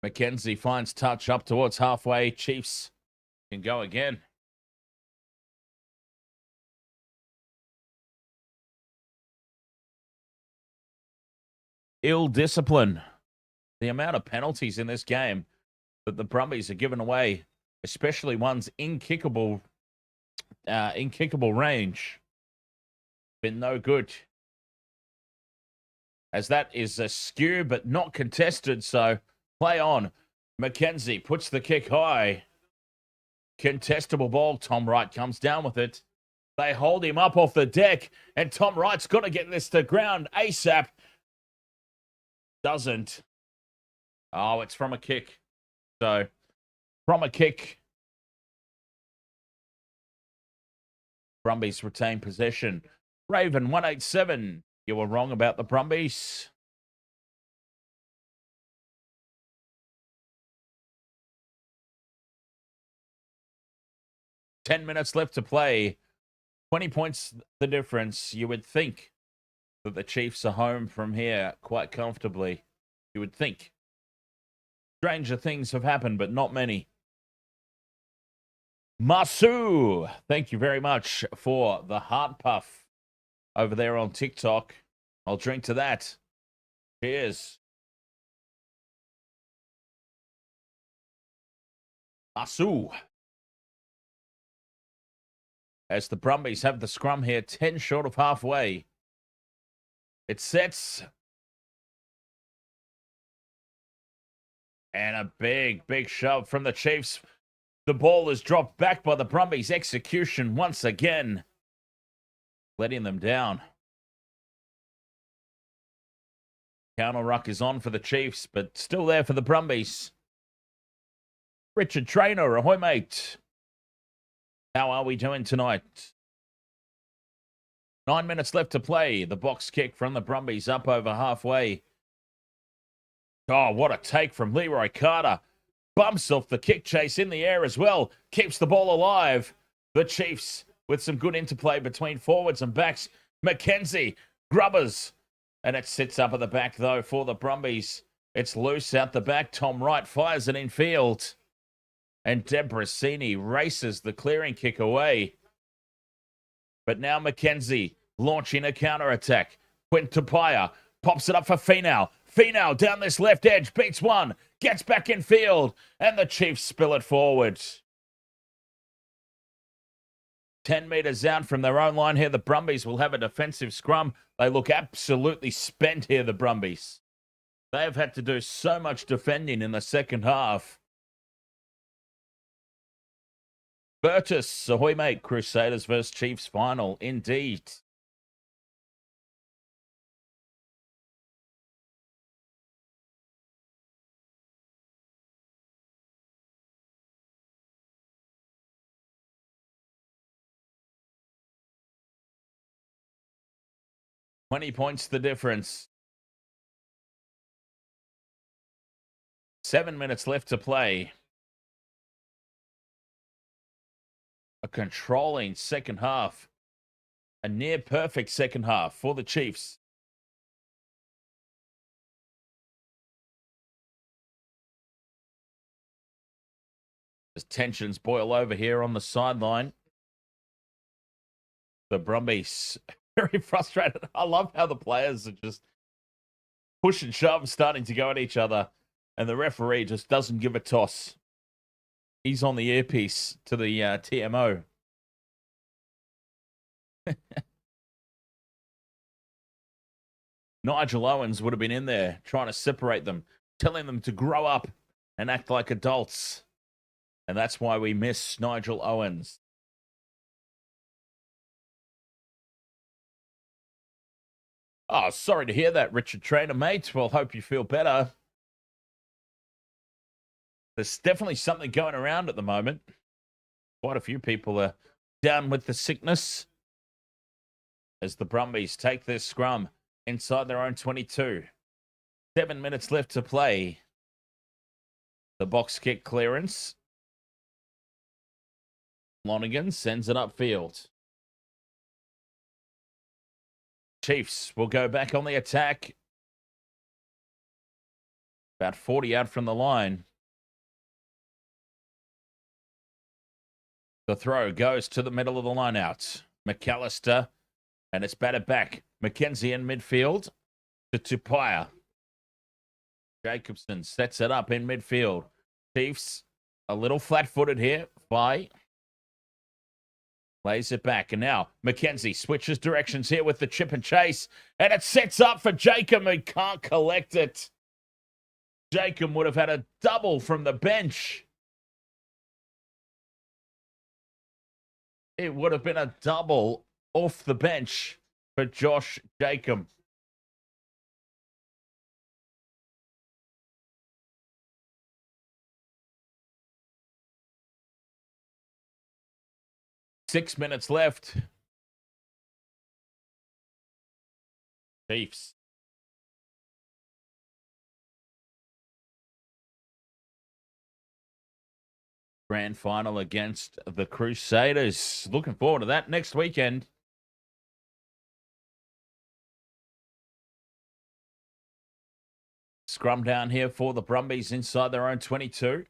McKenzie finds touch up towards halfway. Chiefs can go again. Ill discipline. The amount of penalties in this game that the Brumbies are giving away, especially ones in kickable range. been no good. As that is a skew, but not contested, so play on. McKenzie puts the kick high. Contestable ball. Tom Wright comes down with it. They hold him up off the deck, and Tom Wright's got to get this to ground ASAP. Doesn't. Oh, it's from a kick. So, from a kick, Brumbies retain possession. Raven 187. You were wrong about the Brumbies. Ten minutes left to play. 20 points the difference. You would think that the Chiefs are home from here quite comfortably. You would think. Stranger things have happened, but not many. Masu, thank you very much for the heart puff over there on TikTok. I'll drink to that. Cheers. Masu. As the Brumbies have the scrum here, 10 short of halfway. It sets. And a big, big shove from the Chiefs. The ball is dropped back by the Brumbies. Execution once again, letting them down. Counter ruck is on for the Chiefs, but still there for the Brumbies. Richard Trainer, ahoy mate. How are we doing tonight? 9 minutes left to play. The box kick from the Brumbies up over halfway. Oh, what a take from Leroy Carter. Bumps off the kick chase in the air as well. Keeps the ball alive. The Chiefs with some good interplay between forwards and backs. McKenzie, Grubbers. And it sits up at the back, though, for the Brumbies. It's loose out the back. Tom Wright fires it in field. And Debrasini races the clearing kick away. But now McKenzie launching a counter-attack. Quint Tapia pops it up for Finau. Finau down this left edge, beats one, gets back in field, and the Chiefs spill it forward. 10 metres out from their own line here, the Brumbies will have a defensive scrum. They look absolutely spent here, the Brumbies. They have had to do so much defending in the second half. Burtis, ahoy mate, Crusaders versus Chiefs final, indeed. $20 points the difference. 7 minutes left to play. A controlling second half. A near perfect second half for the Chiefs. As tensions boil over here on the sideline. The Brumbies very frustrated. I love how the players are just push and shove, starting to go at each other. And the referee just doesn't give a toss. He's on the earpiece to the TMO. Nigel Owens would have been in there trying to separate them, telling them to grow up and act like adults. And that's why we miss Nigel Owens. Oh, sorry to hear that, Richard Trainer, mate. Well, hope you feel better. There's definitely something going around at the moment. Quite a few people are down with the sickness. As the Brumbies take their scrum inside their own 22. 7 minutes left to play. The box kick clearance. Lonergan sends it upfield. Chiefs will go back on the attack. About 40 out from the line. The throw goes to the middle of the line out. McAllister, and it's batted back. McKenzie in midfield to Tapia. Jacobson sets it up in midfield. Chiefs a little flat-footed here by Lays it back. And now Mackenzie switches directions here with the chip and chase. And it sets up for Jacob, who can't collect it. Jacob would have had a double from the bench. It would have been a double off the bench for Josh Jacob. Six minutes left. Chiefs. Grand final against the Crusaders. Looking forward to that next weekend. Scrum down here for the Brumbies inside their own 22.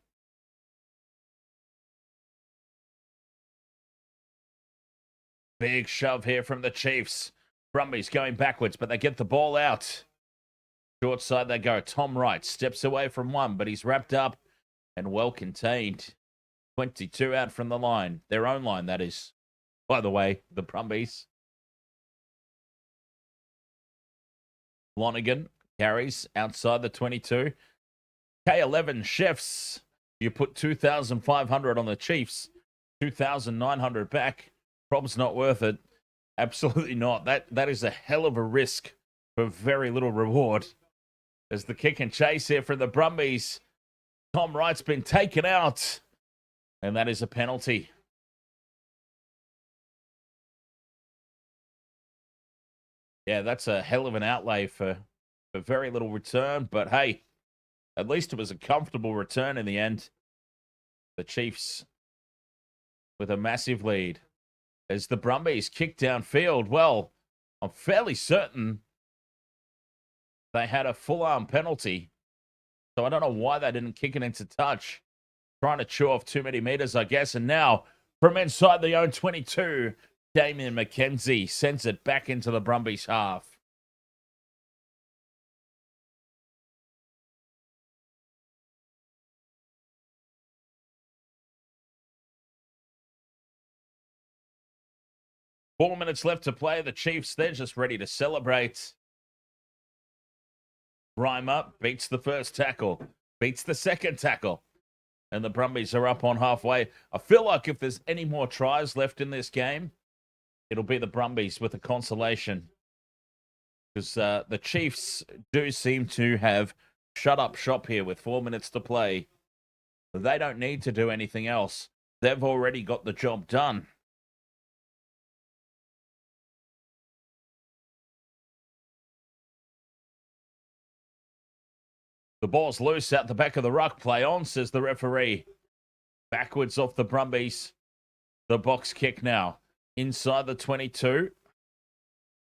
Big shove here from the Chiefs. Brumbies going backwards, but they get the ball out. Short side they go. Tom Wright steps away from one, but he's wrapped up and well contained. 22 out from the line. Their own line, that is. By the way, the Brumbies. Lonigan carries outside the 22. K11 Chefs. You put 2,500 on the Chiefs. 2,900 back. Prob's not worth it. Absolutely not. That is a hell of a risk for very little reward. There's the kick and chase here for the Brumbies. Tom Wright's been taken out. And that is a penalty. Yeah, that's a hell of an outlay for very little return. But hey, at least it was a comfortable return in the end. The Chiefs with a massive lead. As the Brumbies kick downfield, well, I'm fairly certain they had a full-arm penalty. So I don't know why they didn't kick it into touch. Trying to chew off too many meters, I guess. And now, from inside the own 22, Damien McKenzie sends it back into the Brumbies half. Four minutes left to play. The Chiefs, they're just ready to celebrate. Reimer beats the first tackle, beats the second tackle, and the Brumbies are up on halfway. I feel like if there's any more tries left in this game, it'll be the Brumbies with a consolation. Because the Chiefs do seem to have shut up shop here with 4 minutes to play. They don't need to do anything else. They've already got the job done. The ball's loose out the back of the ruck. Play on, says the referee. Backwards off the Brumbies. The box kick now. Inside the 22.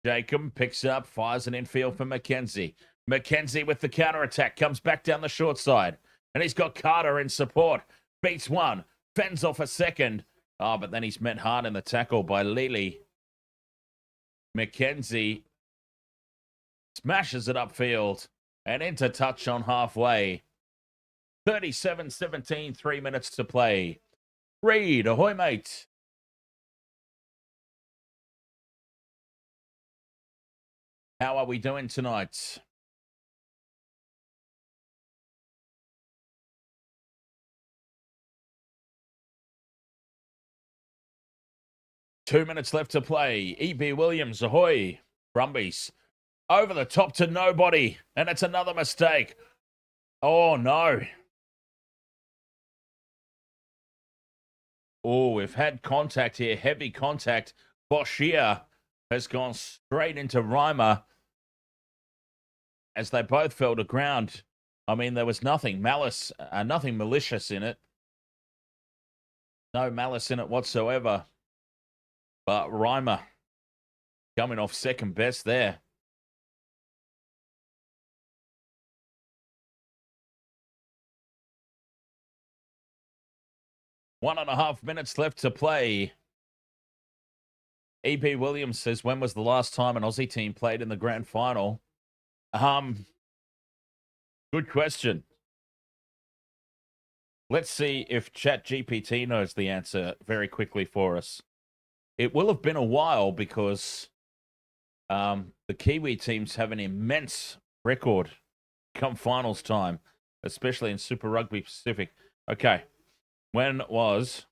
Jacob picks up, fires an infield for McKenzie. McKenzie with the counter-attack. Comes back down the short side. And he's got Carter in support. Beats one. Fends off a second. Oh, but then he's met hard in the tackle by Lely. McKenzie smashes it upfield. And into touch on halfway. 37-17, 3 minutes to play. Reed, ahoy, mate. How are we doing tonight? Two minutes left to play. E.B. Williams, ahoy. Brumbies. Over the top to nobody. And it's another mistake. Oh, no. Oh, we've had contact here. Heavy contact. Boshier has gone straight into Reimer as they both fell to ground. I mean, there was nothing nothing malicious in it. No malice in it whatsoever. But Reimer coming off second best there. 1.5 minutes left to play. E.P. Williams says, when was the last time an Aussie team played in the grand final? Good question. Let's see if ChatGPT knows the answer very quickly for us. it will have been a while because the Kiwi teams have an immense record come finals time, especially in Super Rugby Pacific. Okay, when was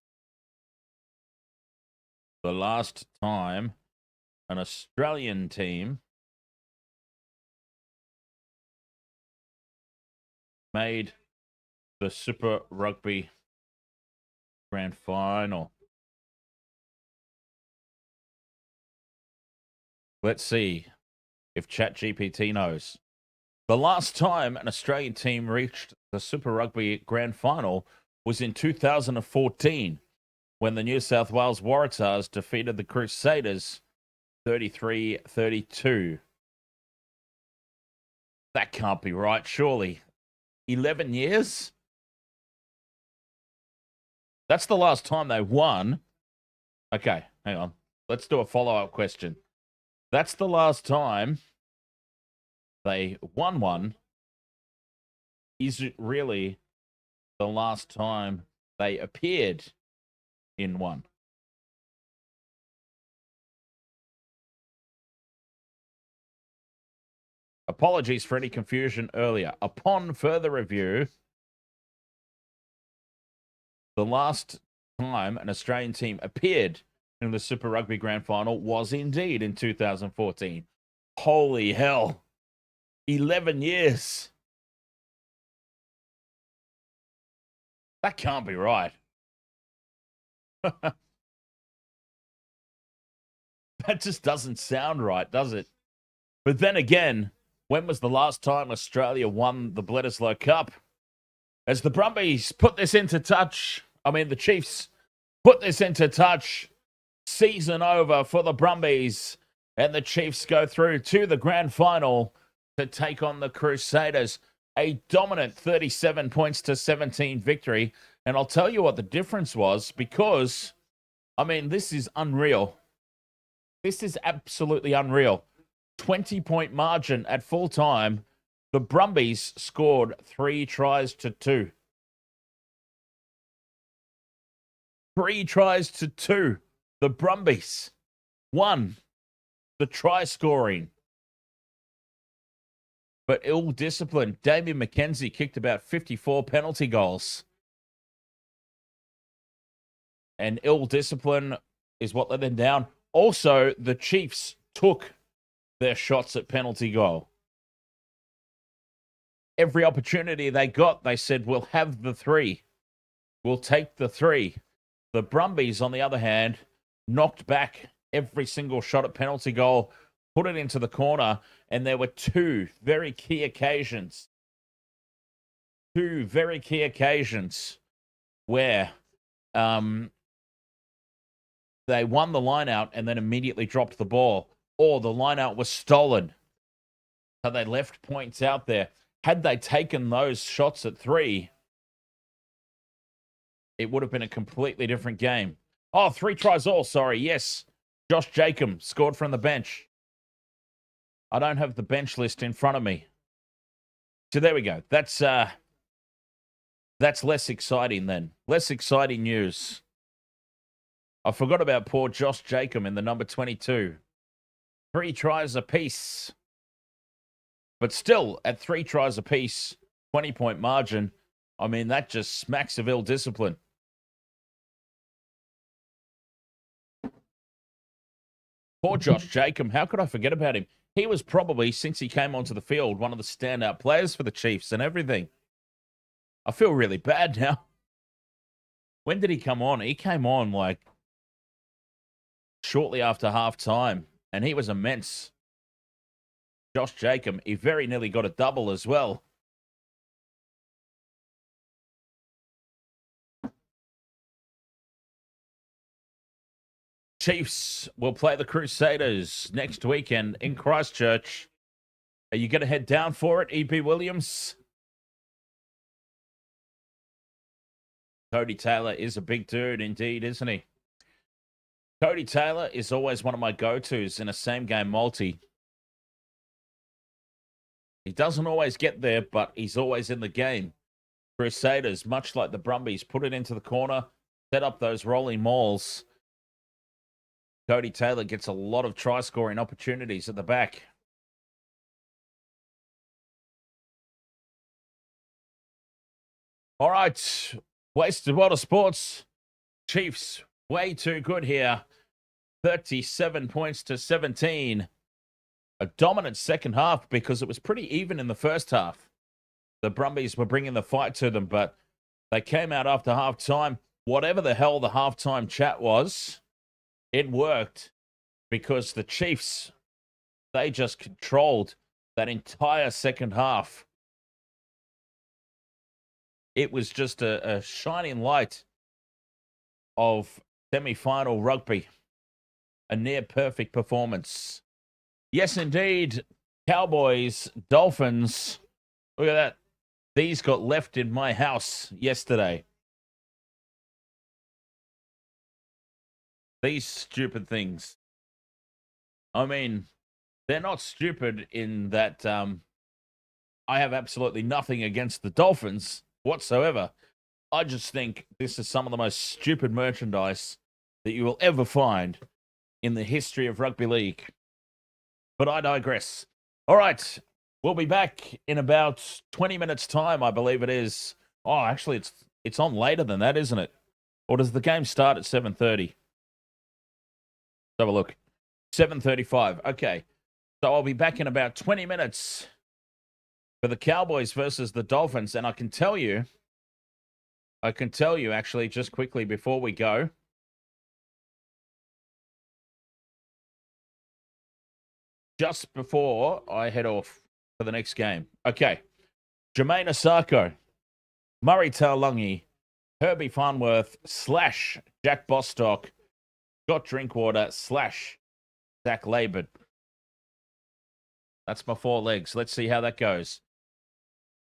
the last time an Australian team made the Super Rugby Grand Final? Let's see if ChatGPT knows. The last time an Australian team reached the Super Rugby Grand Final was in 2014 when the New South Wales Waratahs defeated the Crusaders 33-32. That can't be right, surely. 11 years? That's the last time they won. Okay, hang on. Let's do a follow-up question. That's the last time they won one. Is it really the last time they appeared in one? Apologies for any confusion earlier. Upon further review, the last time an Australian team appeared in the Super Rugby Grand Final was indeed in 2014. Holy hell. 11 years. That can't be right. That just doesn't sound right, does it? But then again, when was the last time Australia won the Bledisloe Cup? As the Brumbies put this into touch, the Chiefs put this into touch. Season over for the Brumbies. And the Chiefs go through to the grand final to take on the Crusaders. A dominant 37 points to 17 victory. And I'll tell you what the difference was because, this is unreal. This is absolutely unreal. 20-point margin at full time. The Brumbies scored 3 tries to 2. 3 tries to 2. The Brumbies won the try scoring. But ill-disciplined. Damien McKenzie kicked about 54 penalty goals. And ill-discipline is what let them down. Also, the Chiefs took their shots at penalty goal. Every opportunity they got, they said, we'll have the 3. We'll take the 3. The Brumbies, on the other hand, knocked back every single shot at penalty goal, put it into the corner, and there were 2 very key occasions. 2 very key occasions where they won the line out and then immediately dropped the ball, or the line out was stolen. So they left points out there. Had they taken those shots at 3, it would have been a completely different game. Oh, 3 tries all, sorry. Yes, Josh Jacobson scored from the bench. I don't have the bench list in front of me. So there we go. That's less exciting then. Less exciting news. I forgot about poor Josh Jacobson in the number 22. 3 tries apiece. But still, at 3 tries apiece, 20-point margin, that just smacks of ill-discipline. Poor Josh Jacobson. How could I forget about him? He was probably, since he came onto the field, one of the standout players for the Chiefs and everything. I feel really bad now. When did he come on? He came on shortly after half-time, and he was immense. Josh Jacobson, he very nearly got a double as well. Chiefs will play the Crusaders next weekend in Christchurch. Are you going to head down for it, E.P. Williams? Cody Taylor is a big dude indeed, isn't he? Cody Taylor is always one of my go-tos in a same-game multi. He doesn't always get there, but he's always in the game. Crusaders, much like the Brumbies, put it into the corner, set up those rolling mauls. Cody Taylor gets a lot of try-scoring opportunities at the back. All right, Wasted Water Sports. Chiefs, way too good here. 37 points to 17. A dominant second half because it was pretty even in the first half. The Brumbies were bringing the fight to them, but they came out after halftime. Whatever the hell the halftime chat was, it worked because the Chiefs, they just controlled that entire second half. It was just a shining light of semi-final rugby. A near-perfect performance. Yes, indeed. Cowboys, Dolphins. Look at that. These got left in my house yesterday. These stupid things. I mean, they're not stupid in that I have absolutely nothing against the Dolphins whatsoever. I just think this is some of the most stupid merchandise that you will ever find in the history of rugby league. But I digress. All right, we'll be back in about 20 minutes' time, I believe it is. Oh, actually, it's on later than that, isn't it? Or does the game start at 7:30? Let's have a look. 7:35. Okay. So I'll be back in about 20 minutes for the Cowboys versus the Dolphins. And I can tell you actually, just quickly before we go, just before I head off for the next game. Okay. Jermaine Asako, Murray Taulungi, Herbie Farnworth / Jack Bostock, Scott Drinkwater / Zach Labord. That's my 4 legs. Let's see how that goes.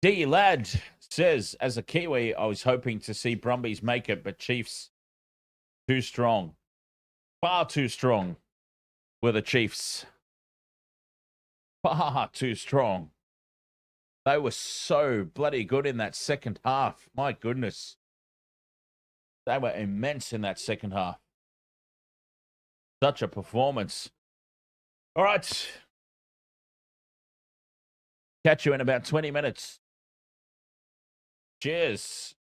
D. Ladd says, as a Kiwi, I was hoping to see Brumbies make it, but Chiefs, too strong. Far too strong were the Chiefs. Far too strong. They were so bloody good in that second half. My goodness. They were immense in that second half. Such a performance. All right. Catch you in about 20 minutes. Cheers.